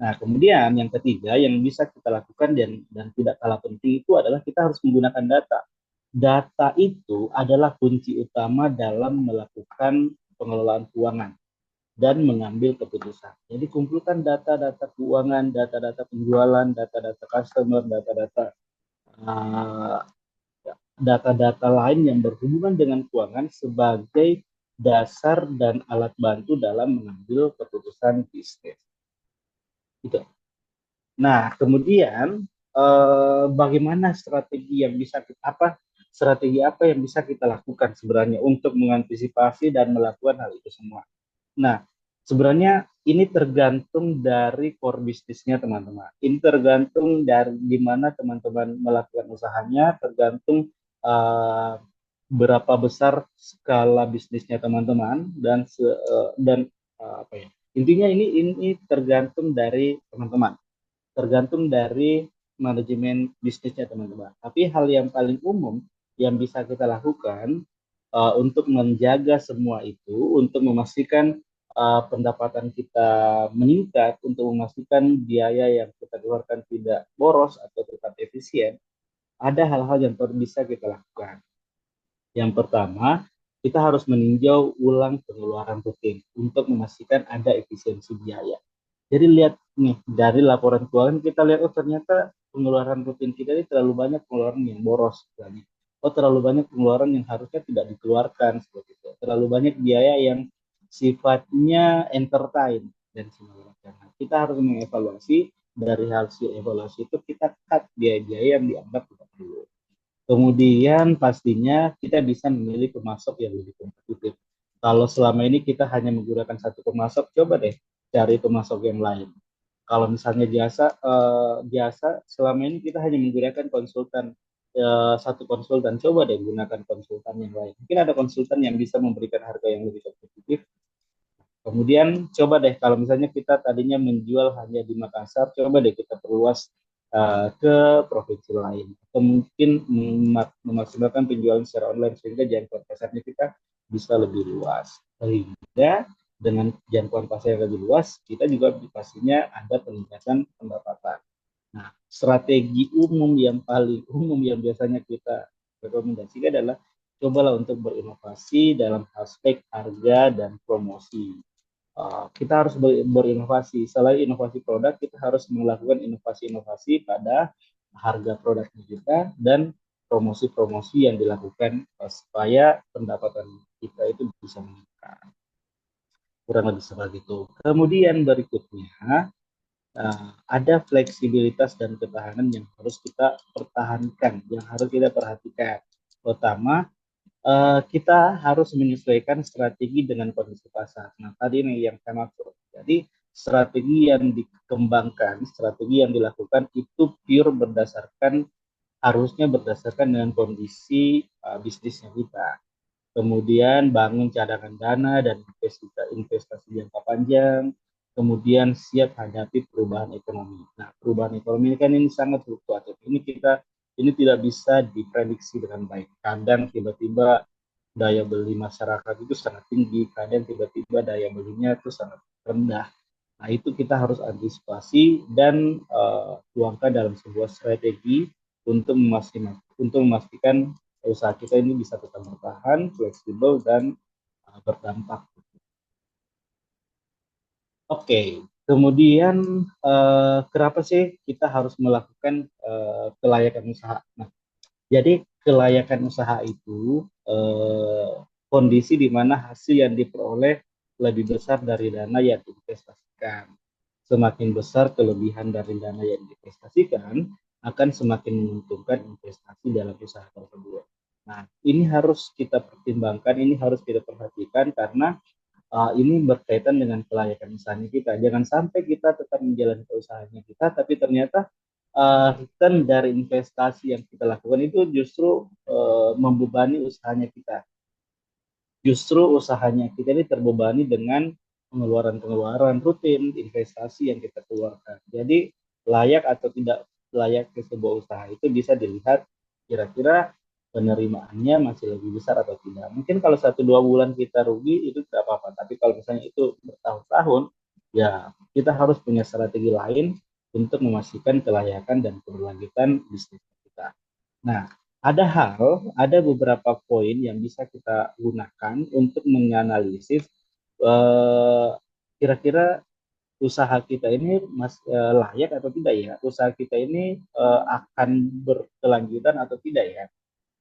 Nah, kemudian yang ketiga yang bisa kita lakukan dan tidak kalah penting itu adalah kita harus menggunakan data. Data itu adalah kunci utama dalam melakukan pengelolaan keuangan dan mengambil keputusan. Jadi kumpulkan data-data keuangan, data-data penjualan, data-data customer, data-data uh, data-data lain yang berhubungan dengan keuangan sebagai dasar dan alat bantu dalam mengambil keputusan bisnis. Gitu. Nah, kemudian bagaimana strategi apa yang bisa kita lakukan sebenarnya untuk mengantisipasi dan melakukan hal itu semua. Nah, sebenarnya ini tergantung dari core bisnisnya teman-teman. Ini tergantung dari di mana teman-teman melakukan usahanya, tergantung uh, berapa besar skala bisnisnya teman-teman dan apa ya? Intinya ini tergantung dari teman-teman, tergantung dari manajemen bisnisnya teman-teman. Tapi hal yang paling umum yang bisa kita lakukan untuk menjaga semua itu, untuk memastikan pendapatan kita meningkat, untuk memastikan biaya yang kita keluarkan tidak boros atau tetap efisien, ada hal-hal yang bisa kita lakukan. Yang pertama, kita harus meninjau ulang pengeluaran rutin untuk memastikan ada efisiensi biaya. Jadi lihat nih dari laporan keuangan kita lihat, oh ternyata pengeluaran rutin kita ini terlalu banyak pengeluaran yang boros misalnya. Oh terlalu banyak pengeluaran yang harusnya tidak dikeluarkan seperti itu. terlalu banyak biaya yang sifatnya entertain dan semacamnya. Nah, kita harus mengevaluasi dari hasil evaluasi itu kita cut biaya-biaya yang dianggap tidak perlu. Kemudian pastinya kita bisa memilih pemasok yang lebih kompetitif. Kalau selama ini kita hanya menggunakan satu pemasok, coba deh cari pemasok yang lain. Kalau misalnya jasa selama ini kita hanya menggunakan konsultan, satu konsultan, coba deh gunakan konsultan yang lain. Mungkin ada konsultan yang bisa memberikan harga yang lebih kompetitif. Kemudian coba deh kalau misalnya kita tadinya menjual hanya di Makassar, coba deh kita perluas ke provinsi lain. Atau mungkin memaksimalkan penjualan secara online sehingga jangkauan pasarnya kita bisa lebih luas. Sehingga dengan jangkauan pasar yang lebih luas, kita juga pastinya ada peningkatan pendapatan. Nah, strategi umum yang paling umum yang biasanya kita rekomendasikan adalah cobalah untuk berinovasi dalam aspek harga dan promosi. Kita harus berinovasi. Selain inovasi produk, kita harus melakukan inovasi-inovasi pada harga produk kita dan promosi-promosi yang dilakukan supaya pendapatan kita itu bisa meningkat. Kurang lebih seperti itu. Kemudian berikutnya, ada fleksibilitas dan ketahanan yang harus kita pertahankan, yang harus kita perhatikan. Pertama, kita harus menyesuaikan strategi dengan kondisi pasar. Nah, tadi ini yang saya maksud. Jadi, strategi yang dikembangkan, strategi yang dilakukan itu pure berdasarkan, harusnya berdasarkan dengan kondisi bisnisnya kita. Kemudian bangun cadangan dana dan investasi jangka panjang, kemudian siap hadapi perubahan ekonomi. Nah, perubahan ekonomi ini kan ini sangat fluktuatif. Ini tidak bisa diprediksi dengan baik. Kadang tiba-tiba daya beli masyarakat itu sangat tinggi, kadang tiba-tiba daya belinya itu sangat rendah. Nah, itu kita harus antisipasi dan tuangkan dalam sebuah strategi untuk memastikan usaha kita ini bisa tetap bertahan, fleksibel, dan berdampak. Oke, kemudian kenapa sih kita harus melakukan kelayakan usaha? Nah, jadi kelayakan usaha itu kondisi di mana hasil yang diperoleh lebih besar dari dana yang diinvestasikan. Semakin besar kelebihan dari dana yang diinvestasikan, akan semakin menguntungkan investasi dalam usaha tersebut. Nah, ini harus kita pertimbangkan, ini harus kita perhatikan karena ini berkaitan dengan kelayakan usahanya kita. Jangan sampai kita tetap menjalankan usahanya kita, tapi ternyata return dari investasi yang kita lakukan itu justru membebani usahanya kita. Justru usahanya kita ini terbebani dengan pengeluaran-pengeluaran rutin, investasi yang kita keluarkan. Jadi layak atau tidak layak ke sebuah usaha itu bisa dilihat kira-kira penerimaannya masih lebih besar atau tidak. Mungkin kalau 1-2 bulan kita rugi itu tidak apa-apa, tapi kalau misalnya itu bertahun-tahun, ya kita harus punya strategi lain untuk memastikan kelayakan dan keberlanjutan bisnis kita. Nah, ada beberapa poin yang bisa kita gunakan untuk menganalisis eh, kira-kira usaha kita ini layak atau tidak ya, usaha kita ini akan berkelanjutan atau tidak ya.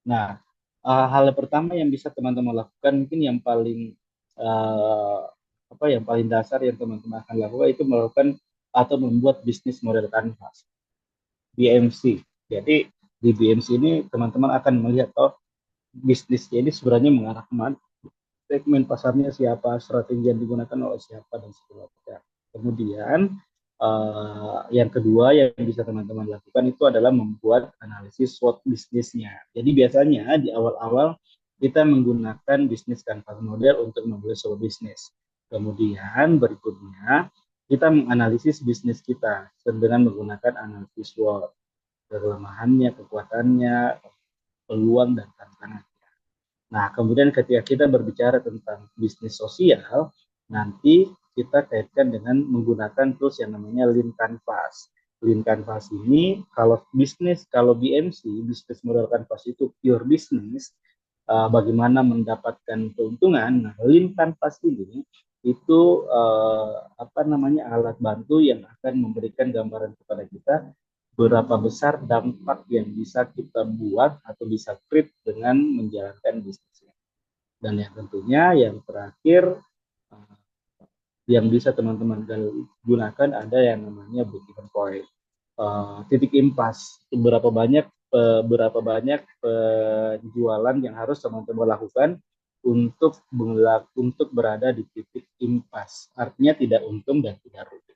Nah, hal pertama yang bisa teman-teman lakukan mungkin yang paling eh, yang paling dasar yang teman-teman akan lakukan itu melakukan atau membuat bisnis model canvas. BMC. Jadi di BMC ini teman-teman akan melihat bisnisnya ini sebenarnya mengarah kemana, segmen pasarnya siapa, strategi yang digunakan oleh siapa dan segala macam. Kemudian yang kedua yang bisa teman-teman lakukan itu adalah membuat analisis SWOT bisnisnya. Jadi biasanya di awal-awal kita menggunakan bisnis canvas model untuk memulai sebuah bisnis. Kemudian berikutnya kita menganalisis bisnis kita dengan menggunakan analisis SWOT, kelemahannya, kekuatannya, peluang dan tantangan. Nah, kemudian ketika kita berbicara tentang bisnis sosial, nanti kita kaitkan dengan menggunakan tools yang namanya Lean Canvas. Lean Canvas ini kalau BMC, bisnis model canvas itu pure bisnis, bagaimana mendapatkan keuntungan. Nah, Lean Canvas ini itu alat bantu yang akan memberikan gambaran kepada kita berapa besar dampak yang bisa kita buat atau bisa create dengan menjalankan bisnisnya. Dan yang tentunya yang terakhir uh, yang bisa teman-teman gunakan ada yang namanya break-even point, titik impas. Berapa banyak penjualan yang harus teman-teman lakukan untuk berada di titik impas. Artinya tidak untung dan tidak rugi.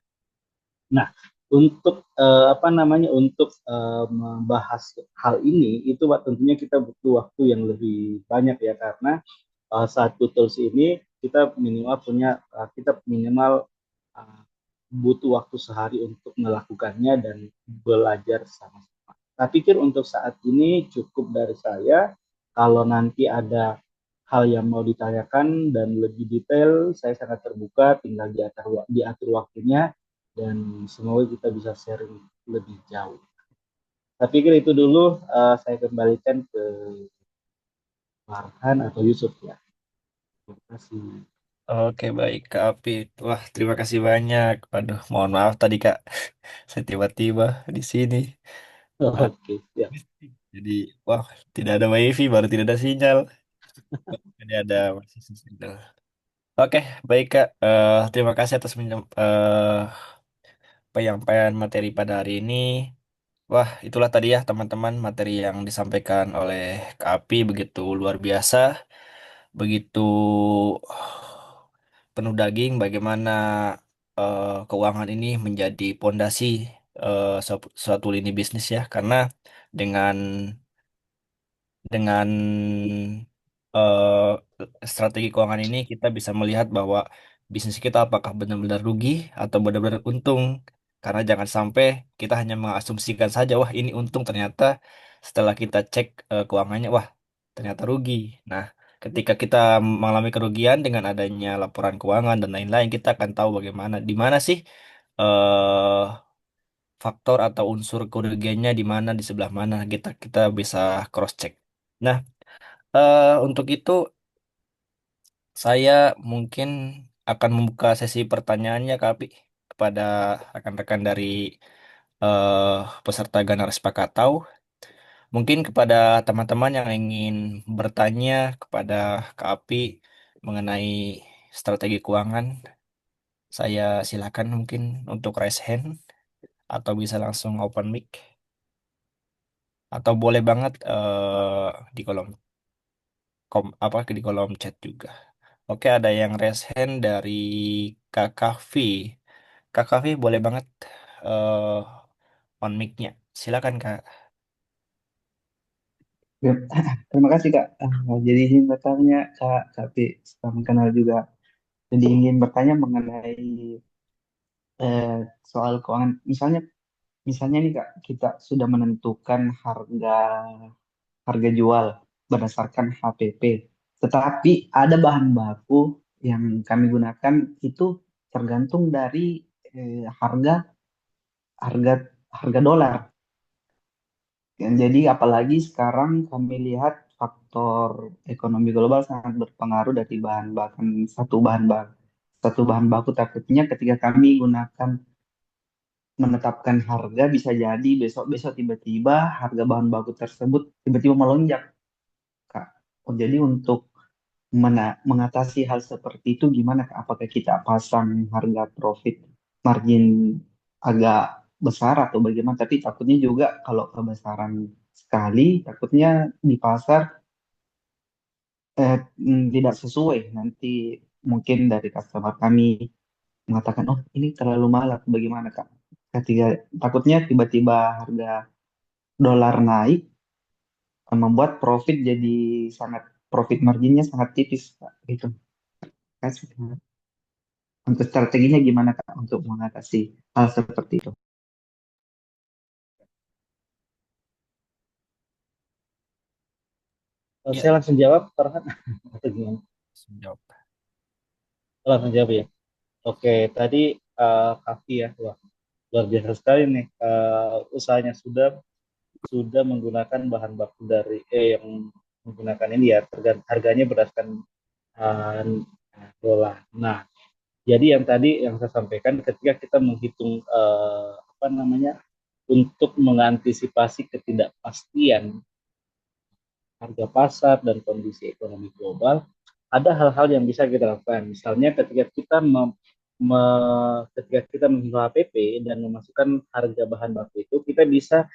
Nah, untuk apa namanya untuk membahas hal ini itu tentunya kita butuh waktu yang lebih banyak ya, karena satu tools ini kita minimal uh, butuh waktu sehari untuk melakukannya dan belajar sama-sama. Saya pikir untuk saat ini cukup dari saya. Kalau nanti ada hal yang mau ditanyakan dan lebih detail, saya sangat terbuka, tinggal diatur waktunya dan semoga kita bisa sharing lebih jauh. Saya pikir itu dulu, saya kembalikan ke Farhan atau Yusuf ya. Terima kasih. Oke, baik, Kak Apit. Wah, terima kasih banyak. Waduh, mohon maaf tadi, Kak. Saya tiba-tiba di sini. Wah, Oke, ya. jadi, wah, tidak ada wifi, baru tidak ada sinyal. Ini ada masih sinyal. Oke, baik, Kak. Terima kasih atas penyampaian materi pada hari ini. Wah, itulah tadi ya, teman-teman, materi yang disampaikan oleh Kak Api begitu luar biasa. Begitu penuh daging bagaimana keuangan ini menjadi pondasi suatu lini bisnis ya, karena dengan dengan eh, strategi keuangan ini kita bisa melihat bahwa bisnis kita apakah benar-benar rugi atau benar-benar untung. Karena jangan sampai kita hanya mengasumsikan saja, wah ini untung, ternyata setelah kita cek keuangannya, wah ternyata rugi. Nah, ketika kita mengalami kerugian dengan adanya laporan keuangan dan lain-lain, kita akan tahu bagaimana, di mana sih eh, faktor atau unsur kerugiannya, di mana, di sebelah mana kita kita bisa cross check. Nah, untuk itu saya mungkin akan membuka sesi pertanyaannya, Kak Api, kepada rekan-rekan dari eh, peserta Ganar Spakatau. Mungkin kepada teman-teman yang ingin bertanya kepada Kak Api mengenai strategi keuangan, saya silakan mungkin untuk raise hand atau bisa langsung open mic atau boleh banget di kolom di kolom chat juga. Oke, ada yang raise hand dari Kakak V. Kakak V boleh banget on mic-nya. Silakan, Kak. Ya, terima kasih Kak. Jadi ingin bertanya Kak, tapi setelah mengenal juga. Jadi ingin bertanya mengenai eh, soal keuangan. Misalnya nih Kak, kita sudah menentukan harga harga jual berdasarkan HPP. Tetapi ada bahan baku yang kami gunakan itu tergantung dari harga harga harga dolar. Ya, jadi apalagi sekarang kami lihat faktor ekonomi global sangat berpengaruh dari satu bahan baku, takutnya ketika kami gunakan menetapkan harga bisa jadi besok-besok tiba-tiba harga bahan baku tersebut tiba-tiba melonjak, Kak. Oh, jadi untuk mengatasi hal seperti itu gimana, Kak? Apakah kita pasang harga profit margin agak besar atau bagaimana? Tapi takutnya juga kalau kebesaran sekali, takutnya di pasar tidak sesuai. Nanti mungkin dari customer kami mengatakan, oh ini terlalu mahal atau bagaimana, Kak? Ketika takutnya tiba-tiba harga dolar naik, membuat profit marginnya sangat tipis, Kak. Gitu. Kasih. Untuk strateginya gimana Kak untuk mengatasi hal seperti itu? Ya, Saya langsung jawab, Farhan. Atau gimana? jawab. Langsung jawab ya. Oke, tadi Kavi ya, wah, luar biasa sekali nih, usahanya sudah menggunakan bahan baku yang menggunakan ini ya, harganya berdasarkan uh, dolar. Nah, jadi yang tadi yang saya sampaikan ketika kita menghitung apa namanya untuk mengantisipasi ketidakpastian harga pasar dan kondisi ekonomi global, ada hal-hal yang bisa kita lakukan. Misalnya ketika kita menghitung HPP dan memasukkan harga bahan baku itu, kita bisa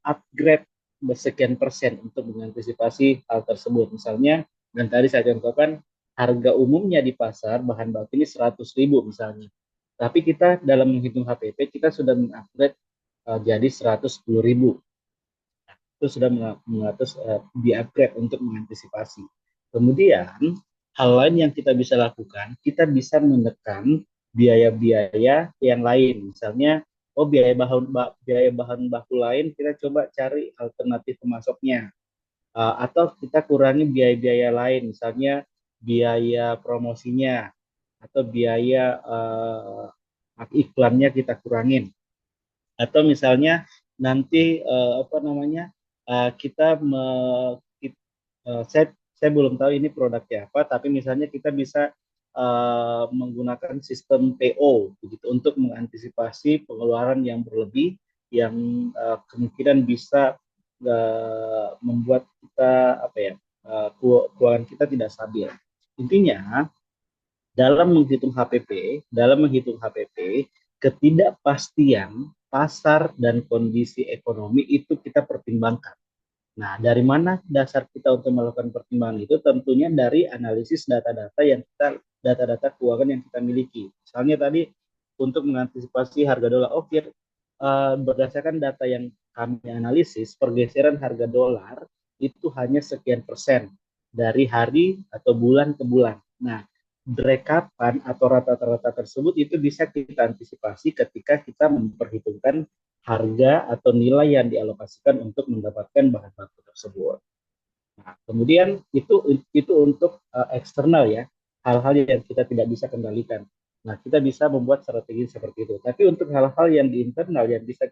upgrade sekian persen untuk mengantisipasi hal tersebut. Misalnya, dan tadi saya contohkan, harga umumnya di pasar bahan baku ini 100.000 misalnya. Tapi kita dalam menghitung HPP, kita sudah mengupgrade jadi 110.000. Itu sudah mengatur di-upgrade untuk mengantisipasi. Kemudian, hal lain yang kita bisa lakukan, kita bisa menekan biaya-biaya yang lain. Misalnya, biaya bahan baku lain, kita coba cari alternatif pemasoknya. Atau kita kurangi biaya-biaya lain, misalnya biaya promosinya atau biaya iklannya kita kurangin. Atau misalnya nanti apa namanya kita saya belum tahu ini produknya apa, tapi misalnya kita bisa menggunakan sistem PO begitu untuk mengantisipasi pengeluaran yang berlebih yang kemungkinan bisa membuat kita apa ya keuangan kita tidak stabil. Intinya dalam menghitung HPP, ketidakpastian pasar dan kondisi ekonomi itu kita pertimbangkan. Nah, dari mana dasar kita untuk melakukan pertimbangan itu? Tentunya dari analisis data-data keuangan yang kita miliki. Misalnya tadi untuk mengantisipasi harga dolar, berdasarkan data yang kami analisis, pergeseran harga dolar itu hanya sekian persen dari hari atau bulan ke bulan. Nah, rekapan atau rata-rata tersebut itu bisa kita antisipasi ketika kita memperhitungkan harga atau nilai yang dialokasikan untuk mendapatkan bahan baku tersebut. Nah, kemudian itu untuk eksternal ya, hal-hal yang kita tidak bisa kendalikan. Nah, kita bisa membuat strategi seperti itu. Tapi untuk hal-hal yang di internal yang bisa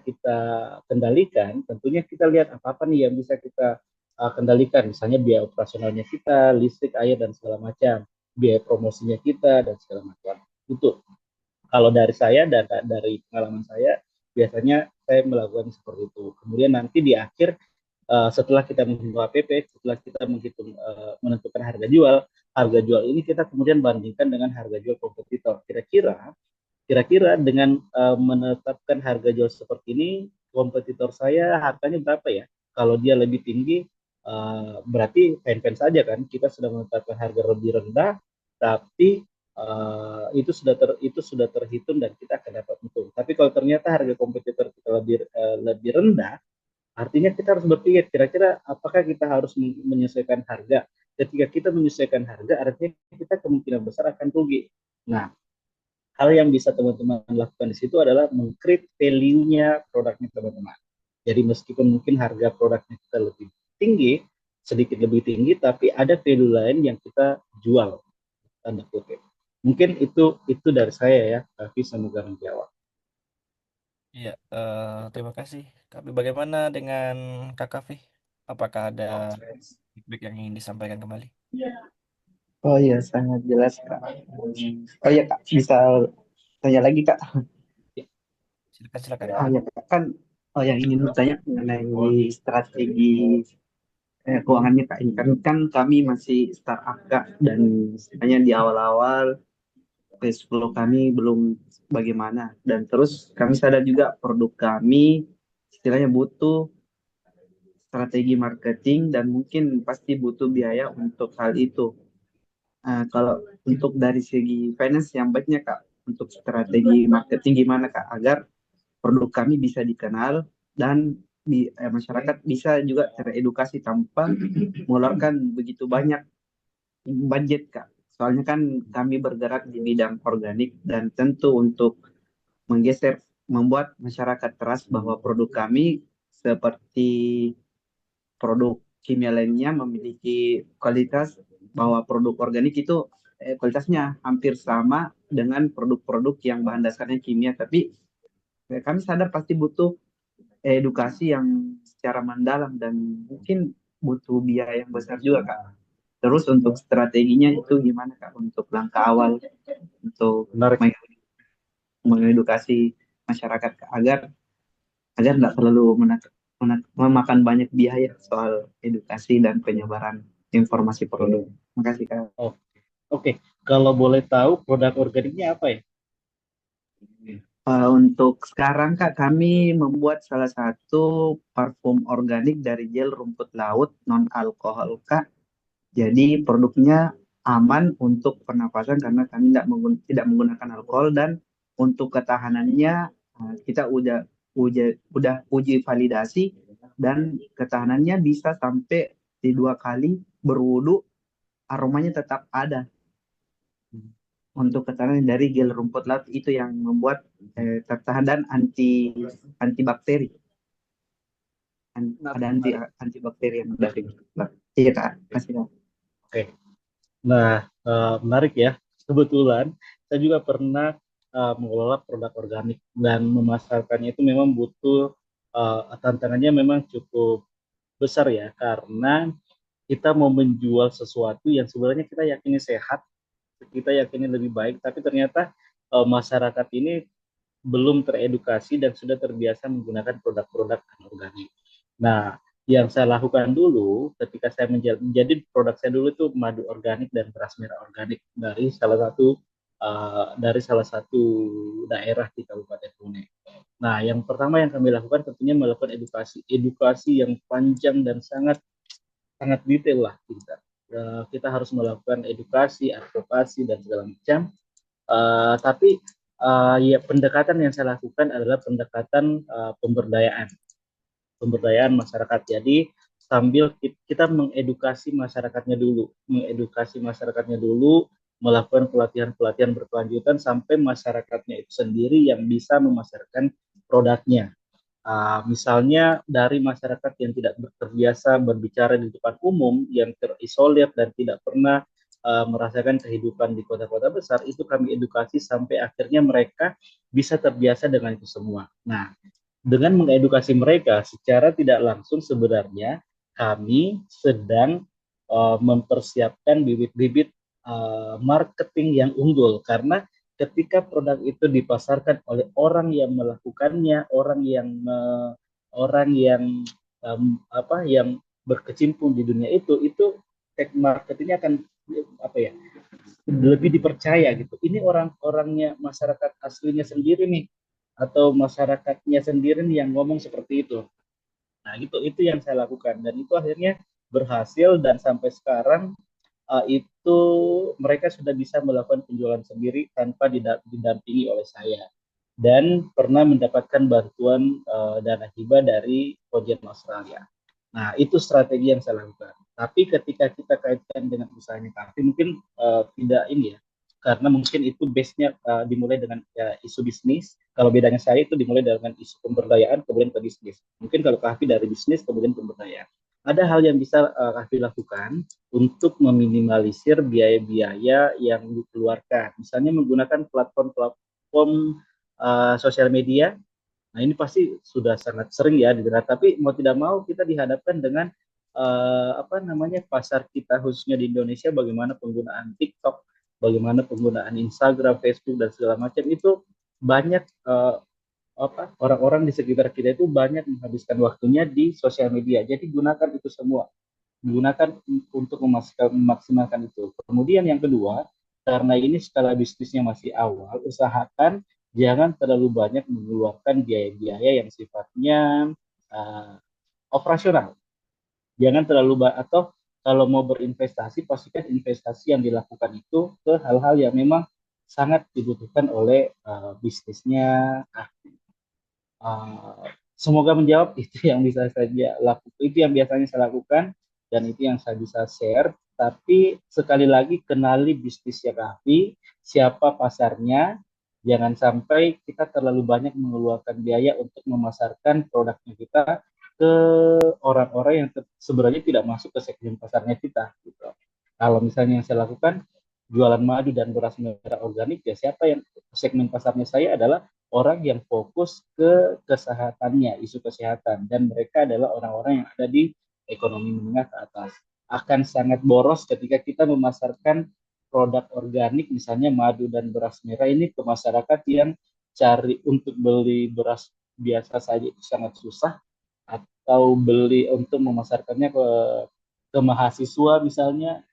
kita kendalikan, tentunya kita lihat apa-apa nih yang bisa kita kendalikan. Misalnya biaya operasionalnya kita, listrik, air dan segala macam, biaya promosinya kita dan segala macam. Itu kalau dari saya dan dari pengalaman saya, biasanya saya melakukan seperti itu. Kemudian nanti di akhir, setelah kita menghitung HPP, setelah kita menentukan harga jual ini kita kemudian bandingkan dengan harga jual kompetitor. Kira-kira dengan menetapkan harga jual seperti ini, kompetitor saya harganya berapa ya? Kalau dia lebih tinggi, berarti fine-fine saja kan? Kita sudah menetapkan harga lebih rendah, tapi itu sudah terhitung dan kita akan dapat untung. Tapi kalau ternyata harga kompetitor kita lebih rendah, artinya kita harus berpikir kira-kira apakah kita harus menyesuaikan harga. Ketika kita menyesuaikan harga, artinya kita kemungkinan besar akan rugi. Nah, hal yang bisa teman-teman lakukan di situ adalah mengcreate value-nya produknya teman-teman. Jadi meskipun mungkin harga produknya kita lebih tinggi, sedikit lebih tinggi, tapi ada value lain yang kita jual, tanda kutip. Mungkin itu dari saya ya, tapi semoga menjawab. Iya, terima kasih. Tapi bagaimana dengan Kak Kavi? Apakah ada feedback yang ingin disampaikan kembali? Oh iya, sangat jelas Kak. Oh iya Kak, bisa tanya lagi Kak. Silakan, silakan. Oh iya Kak, kan yang ingin bertanya mengenai strategi keuangannya Kak. Ini kan kami masih startup Kak, dan hanya di awal-awal cash flow kami belum bagaimana. Dan terus kami sadar juga produk kami istilahnya butuh strategi marketing dan mungkin pasti butuh biaya untuk hal itu. Kalau untuk dari segi finance yang baiknya Kak, untuk strategi marketing gimana Kak agar produk kami bisa dikenal dan masyarakat bisa juga teredukasi tanpa mengeluarkan begitu banyak budget Kak. Soalnya kan kami bergerak di bidang organik dan tentu untuk menggeser membuat masyarakat trust bahwa produk kami seperti produk kimia lainnya memiliki kualitas, bahwa produk organik itu kualitasnya hampir sama dengan produk-produk yang bahan dasarnya kimia, tapi kami sadar pasti butuh edukasi yang secara mendalam dan mungkin butuh biaya yang besar juga Kak. Terus untuk strateginya itu gimana Kak untuk langkah awal untuk Menarik. mengedukasi masyarakat Kak, agar agar nggak terlalu memakan banyak biaya soal edukasi dan penyebaran informasi produk. Makasih Kak. Oke, oke. Kalau boleh tahu produk organiknya apa ya? Untuk sekarang Kak, kami membuat salah satu parfum organik dari gel rumput laut non alkohol Kak. Jadi produknya aman untuk pernapasan karena kami tidak menggunakan alkohol, dan untuk ketahanannya kita udah uji validasi, dan ketahanannya bisa sampai di 2 kali berwudu, aromanya tetap ada. Untuk ketahanan dari gel rumput laut itu yang membuat tertahan dan antibakteri. Menarik, Ada menarik. antibakteri yang dari. Iya Kak, kasih Kak. Oke. Nah, menarik ya. Kebetulan saya juga pernah mengelola produk organik dan memasarkannya itu memang butuh tantangannya memang cukup besar ya, karena kita mau menjual sesuatu yang sebenarnya kita yakini sehat, kita yakini lebih baik, tapi ternyata masyarakat ini belum teredukasi dan sudah terbiasa menggunakan produk-produk organik. Nah, yang saya lakukan dulu ketika saya menjadi produk saya dulu itu madu organik dan beras merah organik dari salah satu daerah di Kabupaten Bone. Nah, yang pertama yang kami lakukan tentunya melakukan edukasi yang panjang dan sangat sangat detail lah kita. Kita harus melakukan edukasi, advokasi dan segala macam. Tapi ya pendekatan yang saya lakukan adalah pendekatan pemberdayaan masyarakat. Jadi sambil kita mengedukasi masyarakatnya dulu, melakukan pelatihan-pelatihan berkelanjutan sampai masyarakatnya itu sendiri yang bisa memasarkan produknya. Misalnya dari masyarakat yang tidak terbiasa berbicara di depan umum, yang terisolir dan tidak pernah merasakan kehidupan di kota-kota besar, itu kami edukasi sampai akhirnya mereka bisa terbiasa dengan itu semua. Nah, dengan mengedukasi mereka secara tidak langsung sebenarnya kami sedang mempersiapkan bibit-bibit marketing yang unggul, karena ketika produk itu dipasarkan oleh orang yang melakukannya, yang berkecimpung di dunia itu marketingnya akan apa ya, lebih dipercaya gitu. Ini orang-orangnya masyarakat aslinya sendiri nih, atau masyarakatnya sendiri nih yang ngomong seperti itu. Nah, itu yang saya lakukan dan itu akhirnya berhasil, dan sampai sekarang itu mereka sudah bisa melakukan penjualan sendiri tanpa didampingi oleh saya, dan pernah mendapatkan bantuan dana hibah dari Kojen Australia. Nah, itu strategi yang saya lakukan. Tapi ketika kita kaitkan dengan usahanya kafe, mungkin tidak ini ya, karena mungkin itu base-nya dimulai dengan isu bisnis. Kalau bedanya saya itu dimulai dengan isu pemberdayaan, kemudian ke bisnis. Mungkin kalau kafe dari bisnis, kemudian pemberdayaan. Ada hal yang bisa kafe lakukan untuk meminimalisir biaya-biaya yang dikeluarkan. Misalnya menggunakan platform-platform sosial media. Nah, ini pasti sudah sangat sering ya didengar, tapi mau tidak mau kita dihadapkan dengan pasar kita khususnya di Indonesia, bagaimana penggunaan TikTok, bagaimana penggunaan Instagram, Facebook dan segala macam itu banyak orang-orang di sekitar kita itu banyak menghabiskan waktunya di sosial media. Jadi gunakan itu semua, gunakan untuk memaksimalkan itu. Kemudian yang kedua, karena ini skala bisnisnya masih awal, usahakan jangan terlalu banyak mengeluarkan biaya-biaya yang sifatnya uh, operasional. Jangan terlalu atau kalau mau berinvestasi, pastikan investasi yang dilakukan itu ke hal-hal yang memang sangat dibutuhkan oleh bisnisnya. Semoga menjawab. Itu yang bisa saya lakukan, itu yang biasanya saya lakukan, dan itu yang saya bisa share. Tapi sekali lagi, kenali bisnisnya Kahfi, siapa pasarnya. Jangan sampai kita terlalu banyak mengeluarkan biaya untuk memasarkan produknya kita ke orang-orang yang sebenarnya tidak masuk ke segmen pasarnya kita gitu. Kalau misalnya yang saya lakukan jualan madu dan beras merah organik, ya siapa yang segmen pasarnya saya adalah orang yang fokus ke kesehatannya, isu kesehatan, dan mereka adalah orang-orang yang ada di ekonomi menengah ke atas. Akan sangat boros ketika kita memasarkan produk organik, misalnya madu dan beras merah ini, ke masyarakat yang cari untuk beli beras biasa saja itu sangat susah, atau beli untuk memasarkannya ke ke mahasiswa misalnya,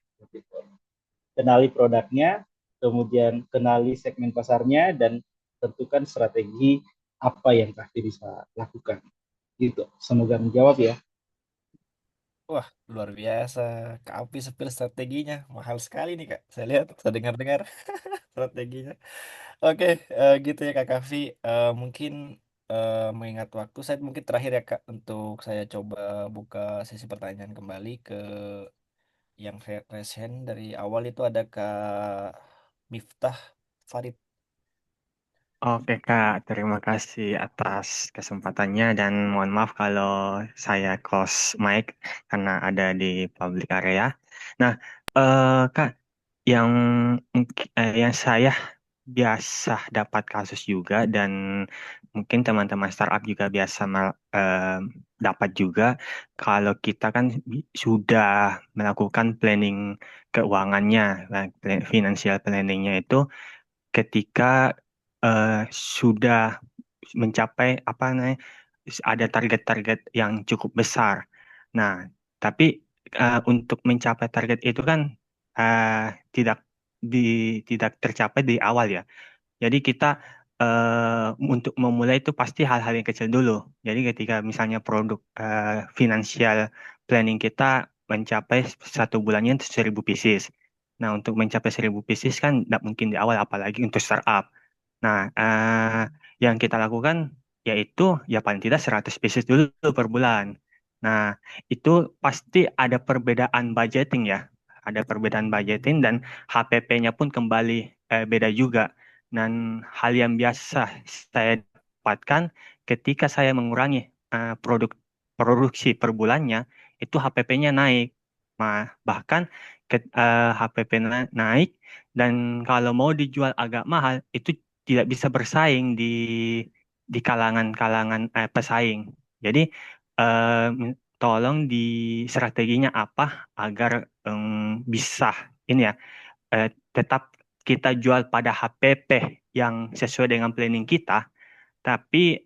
kenali produknya, kemudian kenali segmen pasarnya, dan tentukan strategi apa yang pasti bisa lakukan. Gitu. Semoga menjawab ya. Wah, luar biasa. Kak Api spill strateginya. Mahal sekali nih, Kak. Saya lihat, saya dengar-dengar strateginya. Oke, gitu ya Kak Kavi. Mungkin mengingat waktu, saya mungkin terakhir ya Kak, untuk saya coba buka sesi pertanyaan kembali ke yang resen dari awal itu ada Kak Miftah Farid. Oke Kak, terima kasih atas kesempatannya dan mohon maaf kalau saya close mic karena ada di public area. Nah, Kak, yang yang saya biasa dapat kasus juga dan mungkin teman-teman startup juga biasa dapat juga kalau kita kan sudah melakukan planning keuangannya, financial planningnya itu ketika sudah mencapai apa namanya ada target-target yang cukup besar. Nah, tapi untuk mencapai target itu kan tidak di tidak tercapai di awal ya. Jadi kita untuk memulai itu pasti hal-hal yang kecil dulu. Jadi ketika misalnya produk financial planning kita mencapai satu bulannya 1.000 pieces. Nah, untuk mencapai 1.000 pieces kan tidak mungkin di awal, apalagi untuk startup. Nah, yang kita lakukan yaitu ya paling tidak 100 pieces dulu per bulan. Nah, itu pasti ada perbedaan budgeting ya. Ada perbedaan budgeting dan HPP-nya pun kembali beda juga. Dan hal yang biasa saya dapatkan ketika saya mengurangi produksi per bulannya, itu HPP-nya naik. Bahkan HPP naik, dan kalau mau dijual agak mahal, itu tidak bisa bersaing di kalangan-kalangan pesaing. Jadi, tolong di strateginya apa agar bisa ini ya tetap kita jual pada HPP yang sesuai dengan planning kita, tapi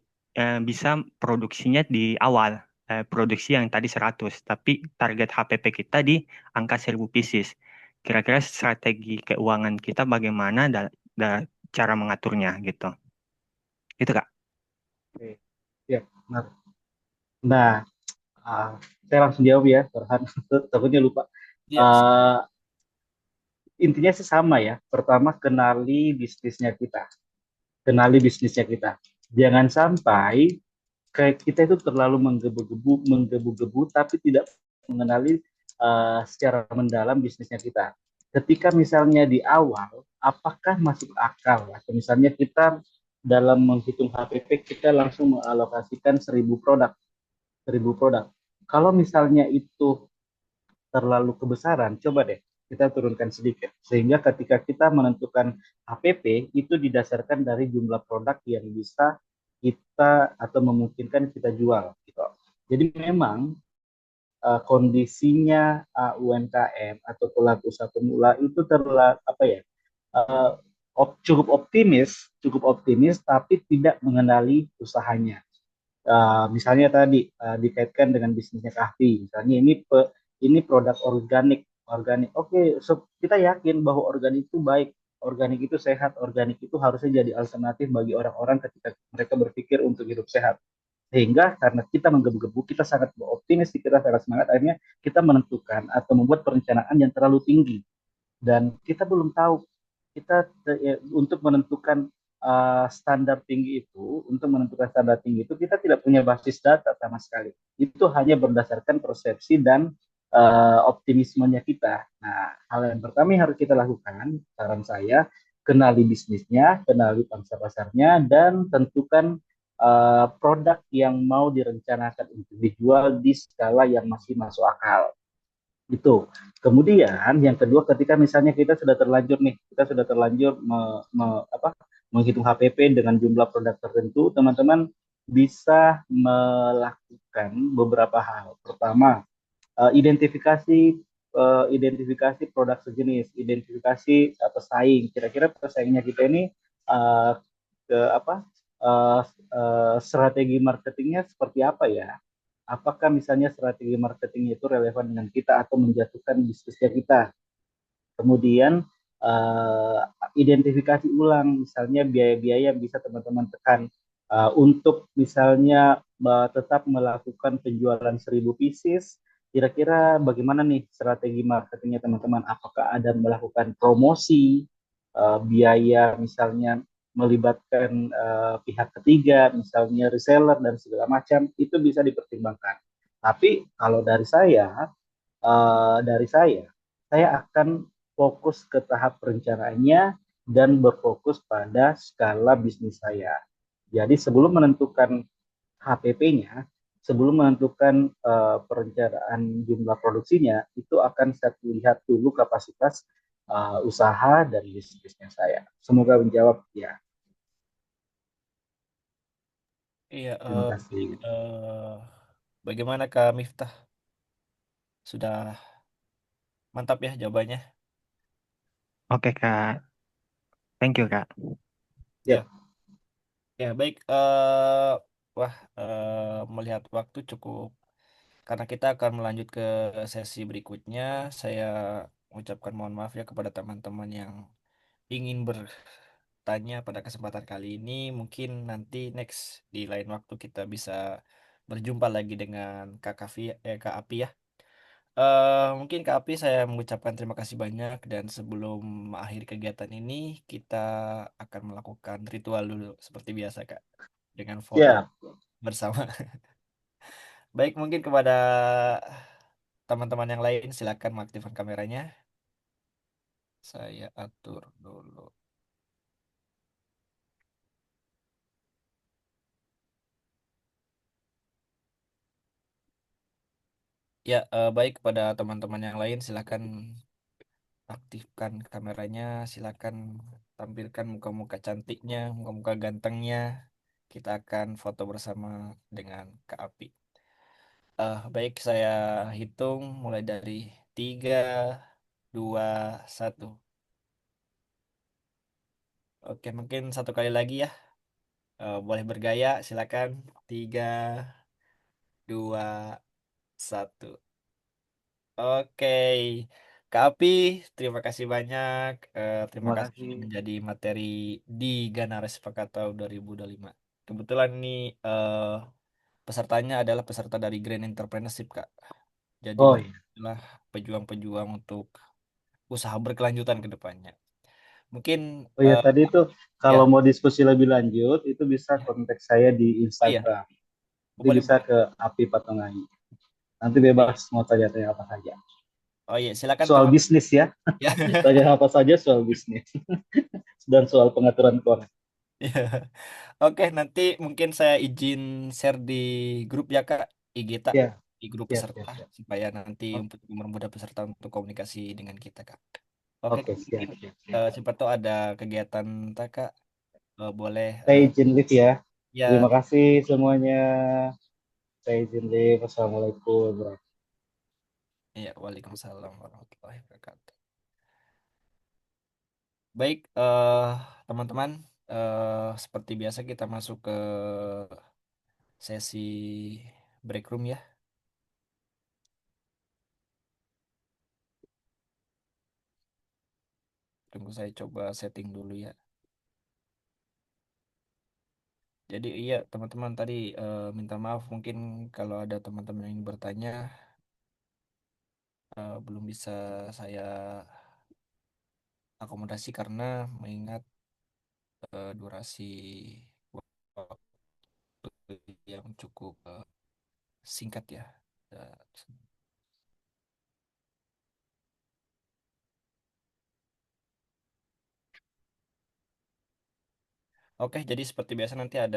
bisa produksinya di awal, produksi yang tadi 100, tapi target HPP kita di angka 1.000 pieces. Kira-kira strategi keuangan kita bagaimana cara mengaturnya gitu. Itu Kak. Oke. Ya, benar. Nah, uh, saya langsung jawab ya, Farhan. Takutnya lupa. Iya, Uh, Intinya sih sama ya. Pertama, kenali bisnisnya kita. Kenali bisnisnya kita. Jangan sampai kayak kita itu terlalu menggebu-gebu, tapi tidak mengenali secara mendalam bisnisnya kita. Ketika misalnya di awal, apakah masuk akal? Atau misalnya kita dalam menghitung HPP, kita langsung mengalokasikan 1.000 produk. 1.000 produk. Kalau misalnya itu terlalu kebesaran, coba deh kita turunkan sedikit. Sehingga ketika kita menentukan HPP, itu didasarkan dari jumlah produk yang bisa kita atau memungkinkan kita jual. Gitu. Jadi memang kondisinya UMKM atau pelaku usaha pemula itu terlalu apa ya, uh, cukup optimis, tapi tidak mengenali usahanya. Misalnya tadi dikaitkan dengan bisnisnya Kahfi, misalnya ini produk organik. Oke, so, kita yakin bahwa organik itu baik, organik itu sehat, organik itu harusnya jadi alternatif bagi orang-orang ketika mereka berpikir untuk hidup sehat. Sehingga karena kita menggebu-gebu, kita sangat optimis, kita sangat semangat, akhirnya kita menentukan atau membuat perencanaan yang terlalu tinggi, dan kita belum tahu kita untuk menentukan untuk menentukan standar tinggi itu kita tidak punya basis data sama sekali. Itu hanya berdasarkan persepsi dan optimismenya kita. Nah, hal yang pertama yang harus kita lakukan, saran saya, kenali bisnisnya, kenali pangsa pasarnya, dan tentukan produk yang mau direncanakan untuk dijual di skala yang masih masuk akal. Itu. Kemudian yang kedua, ketika misalnya kita sudah terlanjur menghitung HPP dengan jumlah produk tertentu, teman-teman bisa melakukan beberapa hal. Pertama, identifikasi produk sejenis, identifikasi pesaing. Kira-kira pesaingnya kita ini uh, ke apa? Uh, Strategi marketingnya seperti apa ya? apakah misalnya strategi marketing itu relevan dengan kita atau menjatuhkan bisnisnya kita. Kemudian uh, identifikasi ulang misalnya biaya-biaya yang bisa teman-teman tekan untuk misalnya tetap melakukan penjualan 1.000 pieces. Kira-kira bagaimana nih strategi marketingnya teman-teman? Apakah ada melakukan promosi, biaya misalnya melibatkan pihak ketiga, misalnya reseller dan segala macam, itu bisa dipertimbangkan. Tapi kalau saya akan fokus ke tahap perencanaannya dan berfokus pada skala bisnis saya. Jadi sebelum menentukan HPP-nya, sebelum menentukan perencanaan jumlah produksinya, itu akan saya lihat dulu kapasitas usaha dan bisnisnya saya. Semoga menjawab ya. Iya, Terima baik. kasih. Bagaimana Kak Miftah? Sudah mantap ya jawabannya? Oke, Kak. Thank you, Kak. Ya, Ya, ya baik. Wah, melihat waktu cukup. Karena kita akan melanjut ke sesi berikutnya, saya mengucapkan mohon maaf ya kepada teman-teman yang ingin bertanya pada kesempatan kali ini. Mungkin nanti next di lain waktu kita bisa berjumpa lagi dengan Kak Api ya. Mungkin Kak Api saya mengucapkan terima kasih banyak dan sebelum mengakhiri kegiatan ini kita akan melakukan ritual dulu seperti biasa Kak dengan foto ya. bersama. Baik mungkin kepada teman-teman yang lain silakan mengaktifkan kameranya. Saya atur dulu. Ya, baik kepada teman-teman yang lain silakan aktifkan kameranya, silakan tampilkan muka-muka cantiknya, muka-muka gantengnya. Kita akan foto bersama dengan Kak Api. Baik, saya hitung mulai dari 3, 2, 1. Oke, mungkin satu kali lagi ya. Boleh bergaya, silakan. 3, 2, 1. Oke, Kak Api, terima kasih banyak. Terima Terima kasih sudah kasih. menjadi materi di Ganara Sepakatau 2025. Kebetulan nih pesertanya adalah peserta dari Grand Entrepreneurship, Kak. Jadi Oh mereka iya. adalah pejuang-pejuang untuk usaha berkelanjutan ke depannya. Mungkin, Oh ya, eh, tadi itu kalau ya, mau diskusi lebih lanjut, itu bisa ya. kontak saya di Oh iya, Instagram. Jadi boleh, bisa boleh. ke Api Patongai. Nanti Oh iya, bebas mau tanya-tanya apa saja. oh iya, silakan Soal teman. bisnis ya, Ya. tanya apa saja soal bisnis dan soal pengaturan keuangan. Iya. Oke, nanti mungkin saya izin share di grup ya Kak, IG kita, Ya, di grup siap, peserta, siap, siap. supaya nanti O- untuk mempermudah peserta untuk komunikasi dengan kita Kak. Oke, Oke, Kak, mungkin siap, siap, siap. siapa tahu ada kegiatan tak Kak, boleh. Saya izin live ya. Terima Ya, kasih semuanya. Saya izin live. Wassalamualaikum. ya, Waalaikumsalam warahmatullahi wabarakatuh. Baik, teman-teman, seperti biasa kita masuk ke sesi break room ya. Tunggu saya coba setting dulu ya. Jadi iya teman-teman tadi minta maaf mungkin kalau ada teman-teman yang ingin bertanya belum bisa saya akomodasi karena mengingat durasi waktu yang cukup singkat ya. Eh, Oke, jadi seperti biasa nanti eh,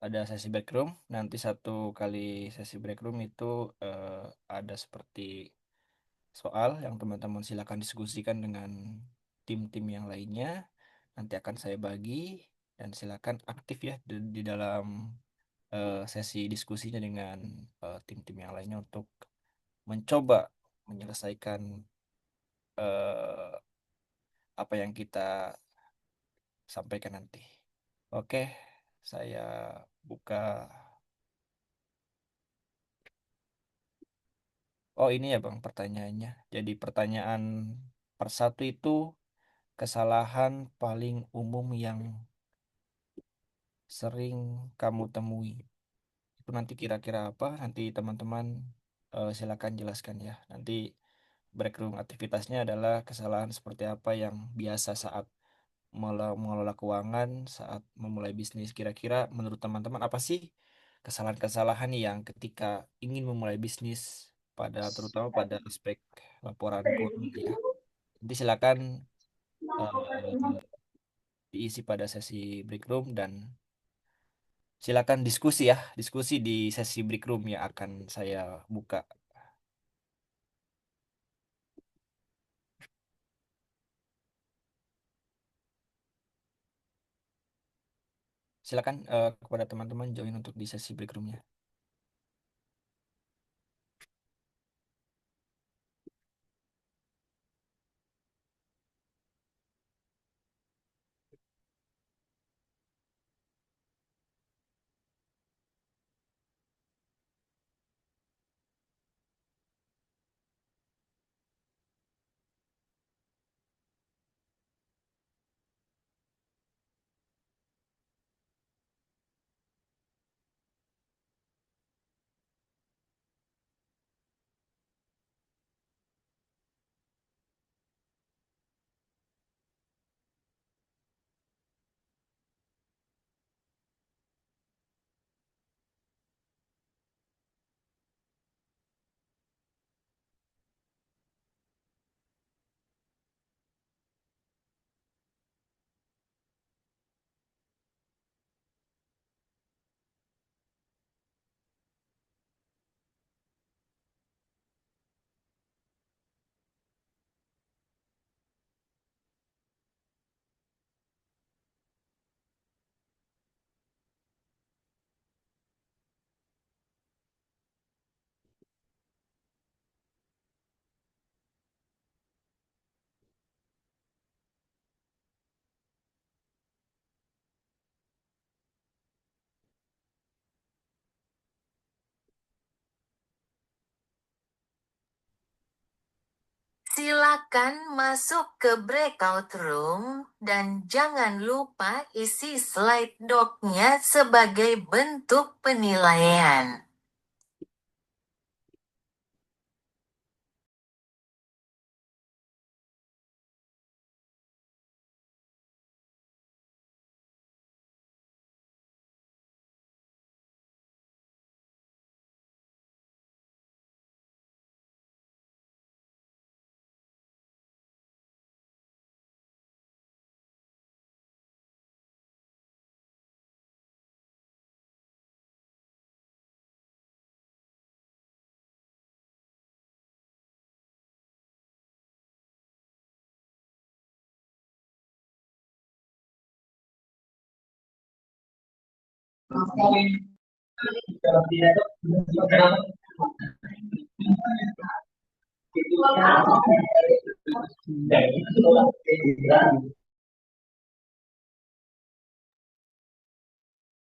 ada sesi break room. Nanti satu kali sesi break room itu eh, ada seperti soal yang teman-teman silakan diskusikan dengan tim-tim yang lainnya. Nanti akan saya bagi dan silakan aktif ya di dalam sesi diskusinya dengan tim-tim yang lainnya untuk mencoba menyelesaikan eh, apa yang kita sampaikan nanti. Oke, saya buka. Oh ini ya Bang pertanyaannya. Jadi pertanyaan per satu itu kesalahan paling umum yang sering kamu temui. Itu nanti kira-kira apa? Nanti teman-teman silakan jelaskan ya. Nanti breakroom aktivitasnya adalah kesalahan seperti apa yang biasa saat mengelola keuangan, saat memulai bisnis. Kira-kira menurut teman-teman apa sih kesalahan-kesalahan yang ketika ingin memulai bisnis pada terutama pada aspek laporan keuangan ya. Nanti silakan eh, diisi pada sesi break room dan silakan diskusi ya, diskusi di sesi break room yang akan saya buka. Silakan kepada teman-teman join untuk di sesi break roomnya. Silakan masuk ke breakout room dan jangan lupa isi slide doc-nya sebagai bentuk penilaian.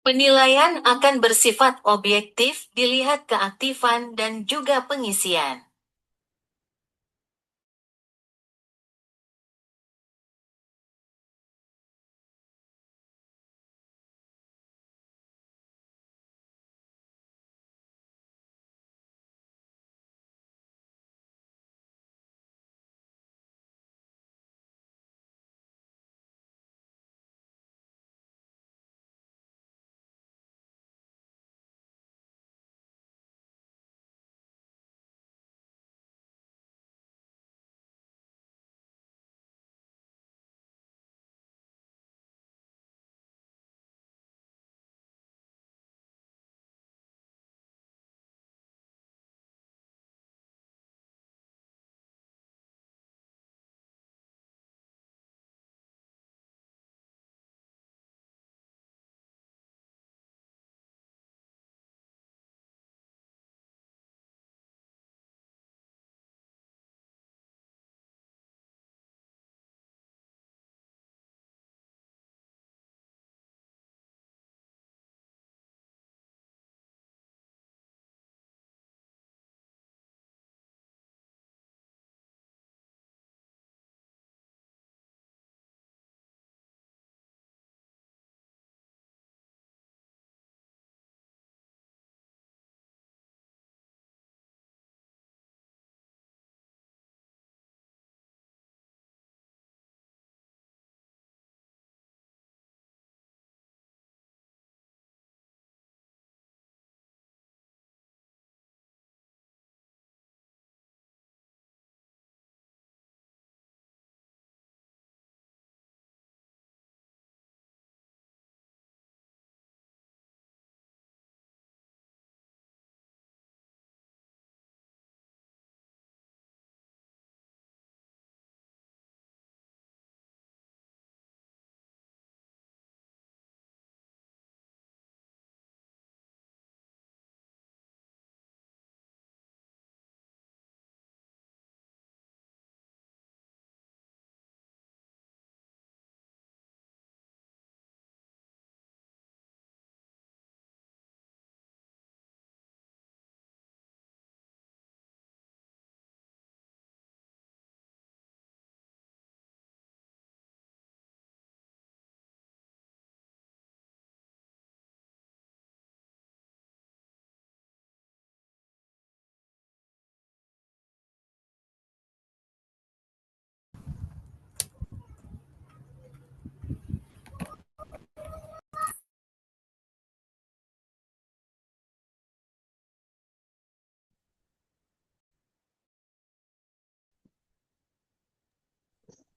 Penilaian akan bersifat objektif, dilihat keaktifan dan juga pengisian.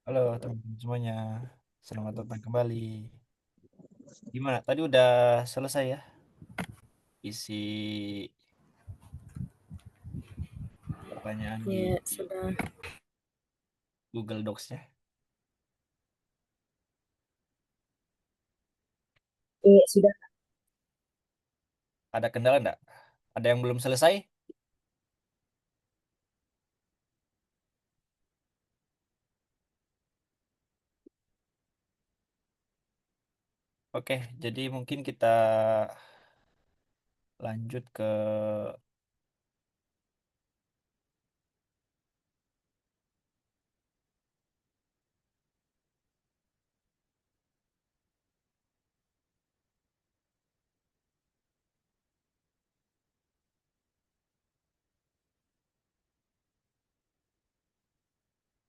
Halo teman-teman semuanya, selamat datang kembali. Gimana? Tadi udah selesai ya isi pertanyaan di Ya, sudah. Google Docs-nya? Iya, sudah. Ada kendala nggak? Ada yang belum selesai? Oke, jadi mungkin kita lanjut ke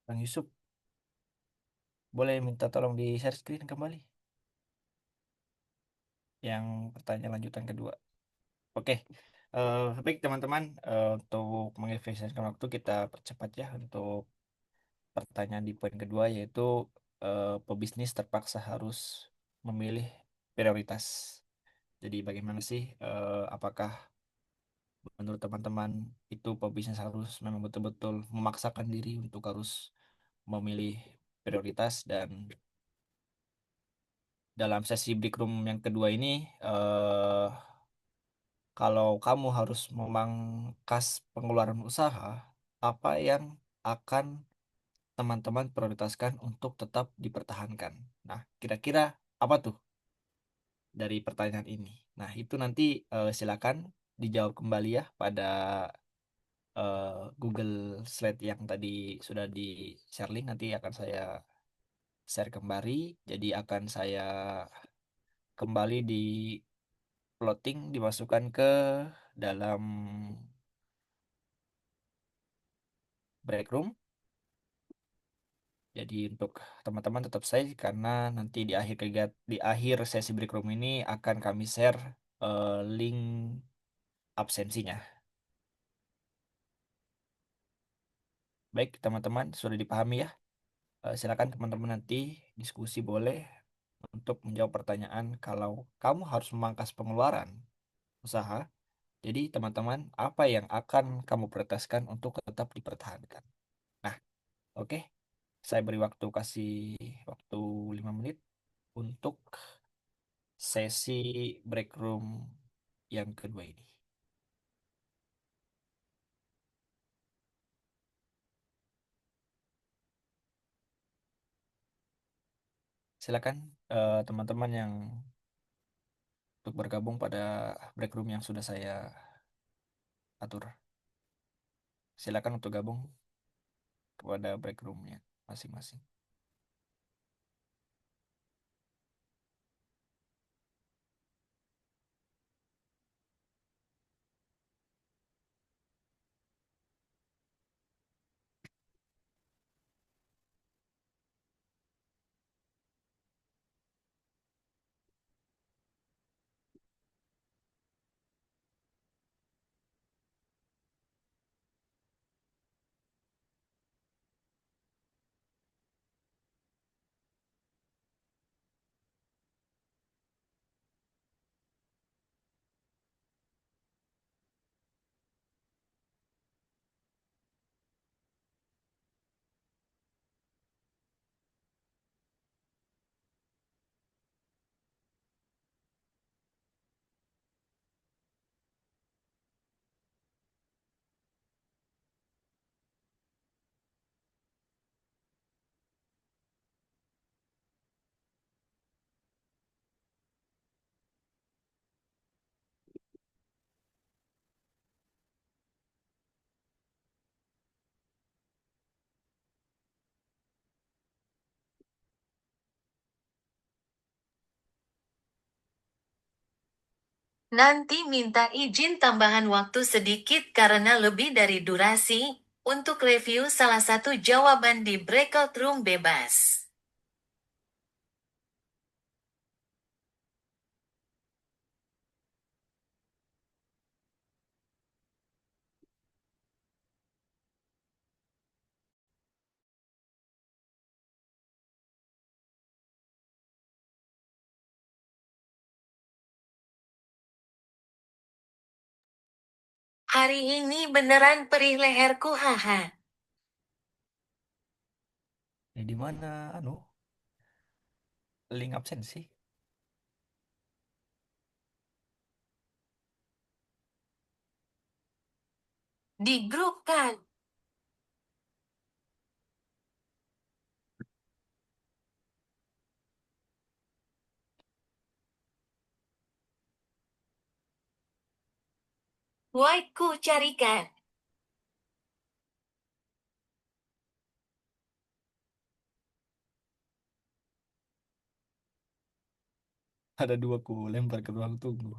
Bang Yusuf. Boleh minta tolong di share screen kembali yang pertanyaan lanjutan kedua. Oke, baik teman-teman, untuk mengefisienkan waktu kita percepat ya untuk pertanyaan di poin kedua yaitu pebisnis terpaksa harus memilih prioritas. Jadi bagaimana sih, apakah menurut teman-teman itu pebisnis harus memang betul-betul memaksakan diri untuk harus memilih prioritas dan dalam sesi break room yang kedua ini eh kalau kamu harus memangkas pengeluaran usaha, apa yang akan teman-teman prioritaskan untuk tetap dipertahankan? Nah, kira-kira apa tuh dari pertanyaan ini? Nah, itu nanti silakan dijawab kembali ya pada eh, Google Slide yang tadi sudah di share link. Nanti akan saya share kembali. Jadi akan saya kembali di plotting, dimasukkan ke dalam break room. Jadi untuk teman-teman tetap stay karena nanti di akhir di akhir sesi break room ini akan kami share link absensinya. Baik, teman-teman sudah dipahami ya. Silakan teman-teman nanti diskusi boleh untuk menjawab pertanyaan kalau kamu harus memangkas pengeluaran usaha. Jadi teman-teman apa yang akan kamu prioritaskan untuk tetap dipertahankan? Nah, oke. Saya beri waktu kasih waktu 5 menit untuk sesi break room yang kedua ini. Silakan teman-teman yang untuk bergabung pada break room yang sudah saya atur. Silakan untuk gabung kepada break roomnya masing-masing. Nanti minta izin tambahan waktu sedikit karena lebih dari durasi, untuk review salah satu jawaban di breakout room bebas. Hari ini beneran perih leherku, haha. Di mana anu link absen sih? Di grup kan. White ku carikan. Ada dua ku lempar ke ruang tunggu.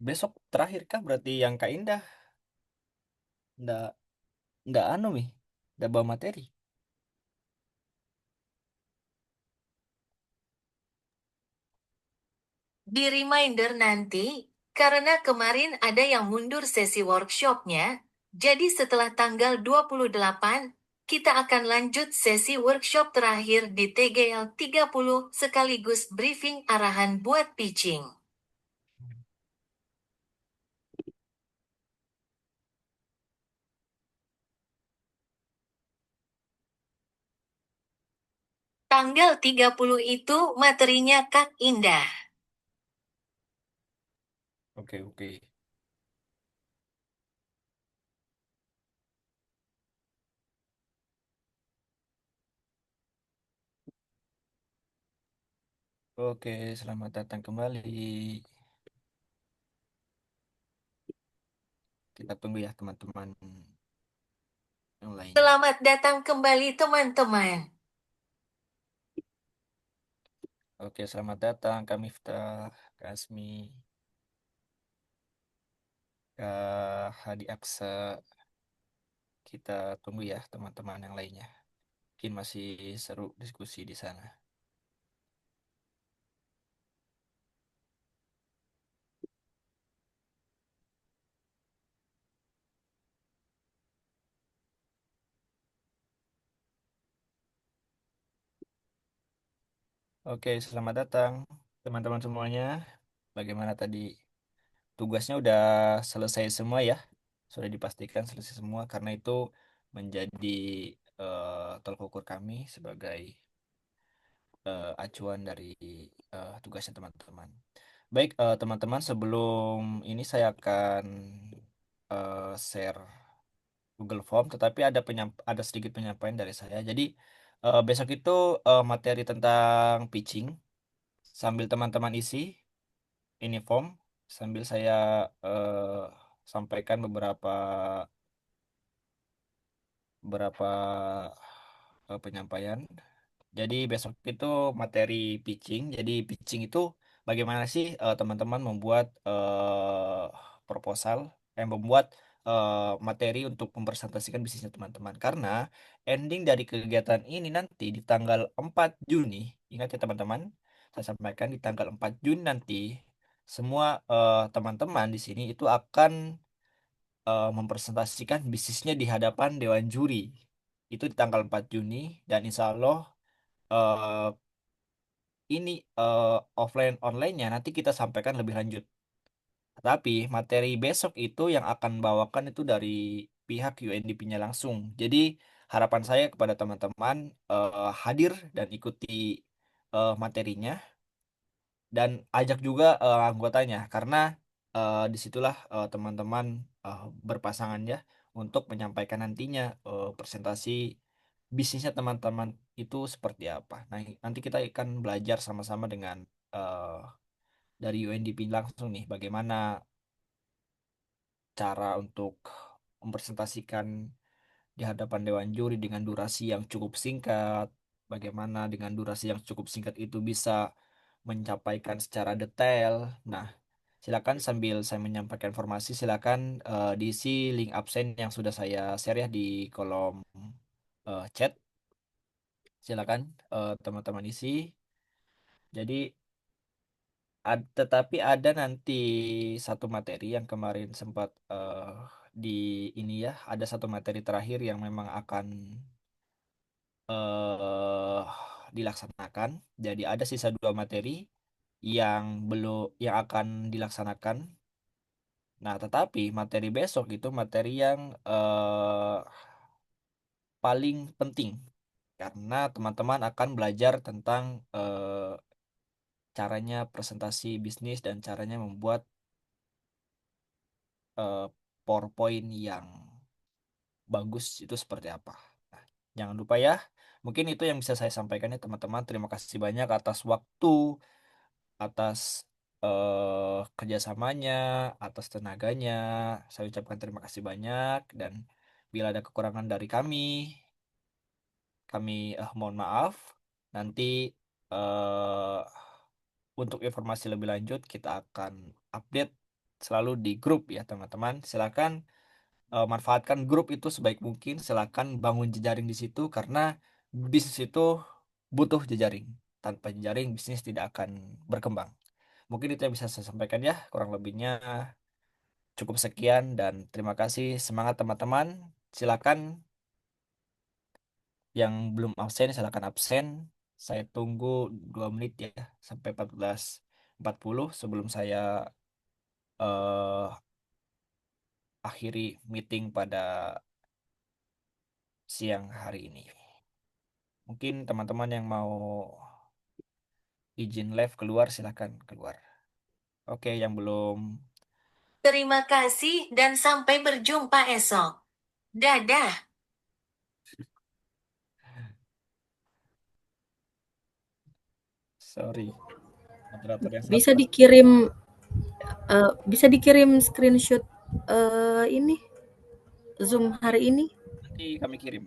Besok terakhir kah berarti yang Kak Indah ndak ndak anu nih, ndak bawa materi. Di reminder nanti, karena kemarin ada yang mundur sesi workshopnya, jadi setelah tanggal 28, kita akan lanjut sesi workshop terakhir di TGL 30 sekaligus briefing arahan buat pitching. Tanggal 30 itu materinya Kak Indah. Oke, oke. Oke, selamat datang kembali. Kita tunggu ya teman-teman yang lain. Selamat datang kembali teman-teman. Oke, selamat datang Kak Miftah, Kak Asmi, Kak Hadi Aksa. Kita tunggu ya teman-teman yang lainnya. Mungkin masih seru diskusi di sana. Oke, selamat datang teman-teman semuanya. Bagaimana tadi tugasnya udah selesai semua ya? Sudah dipastikan selesai semua karena itu menjadi tolak ukur kami sebagai acuan dari tugasnya teman-teman. Baik, teman-teman, sebelum ini saya akan share Google Form, tetapi ada sedikit penyampaian dari saya. Jadi besok itu materi tentang pitching, sambil teman-teman isi ini form, sambil saya sampaikan beberapa penyampaian. Jadi besok itu materi pitching. Jadi pitching itu bagaimana sih teman-teman membuat proposal, membuat materi untuk mempresentasikan bisnisnya teman-teman. Karena ending dari kegiatan ini nanti di tanggal 4 Juni, ingat ya teman-teman, saya sampaikan di tanggal 4 Juni nanti semua teman-teman di sini itu akan mempresentasikan bisnisnya di hadapan Dewan Juri. Itu di tanggal 4 Juni dan insya Allah eh, ini offline online-nya nanti kita sampaikan lebih lanjut. Tapi materi besok itu yang akan bawakan itu dari pihak UNDP-nya langsung. Jadi harapan saya kepada teman-teman hadir dan ikuti materinya dan ajak juga anggotanya karena disitulah teman-teman berpasangan ya untuk menyampaikan nantinya presentasi bisnisnya teman-teman itu seperti apa. Nah, nanti kita akan belajar sama-sama dengan eh, dari UNDP langsung nih bagaimana cara untuk mempresentasikan di hadapan Dewan Juri dengan durasi yang cukup singkat. Bagaimana dengan durasi yang cukup singkat itu bisa mencapaikan secara detail. Nah, silakan sambil saya menyampaikan informasi, silakan diisi link absen yang sudah saya share ya di kolom chat. Silakan teman-teman isi. Jadi, tetapi ada nanti satu materi yang kemarin sempat di ini ya, ada satu materi terakhir yang memang akan eh dilaksanakan. Jadi ada sisa dua materi yang belum yang akan dilaksanakan. Nah, tetapi materi besok itu materi yang paling penting karena teman-teman akan belajar tentang caranya presentasi bisnis dan caranya membuat eh, PowerPoint yang bagus itu seperti apa. Nah, jangan lupa ya. Mungkin itu yang bisa saya sampaikan ya teman-teman. Terima kasih banyak atas waktu, atas kerjasamanya, atas tenaganya. Saya ucapkan terima kasih banyak dan bila ada kekurangan dari kami mohon maaf. Nanti eh, untuk informasi lebih lanjut kita akan update selalu di grup ya teman-teman. Silakan manfaatkan grup itu sebaik mungkin. Silakan bangun jejaring di situ karena bisnis itu butuh jejaring. Tanpa jejaring bisnis tidak akan berkembang. Mungkin itu yang bisa saya sampaikan ya. Kurang lebihnya cukup sekian dan terima kasih. Semangat teman-teman. Silakan yang belum absen silakan absen. Saya tunggu 2 menit ya sampai 14.40 sebelum saya eh, akhiri meeting pada siang hari ini. Mungkin teman-teman yang mau izin live keluar silakan keluar. Oke, yang belum Terima kasih dan sampai berjumpa esok. Dadah. sorry moderator yang Bisa satu dikirim bisa dikirim screenshot ini Zoom hari ini. nanti kami kirim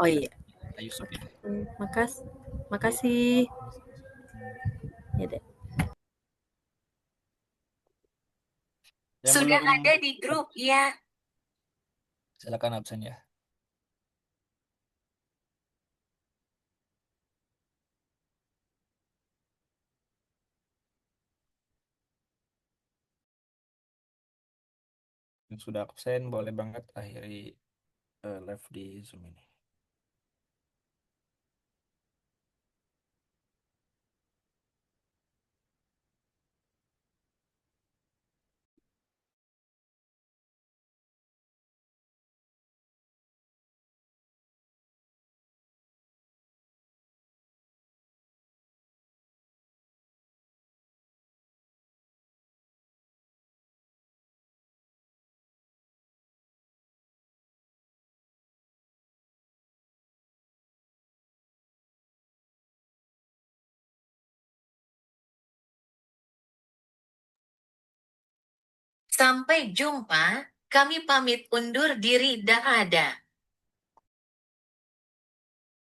Oh ya. iya. Ayo Sob ya. Makasih. Makasih. Ya deh. Yang Sudah belum ada di grup ya. silakan absen ya. Yang sudah absen boleh banget akhiri live di Zoom ini. Sampai jumpa, kami pamit undur diri dah ada.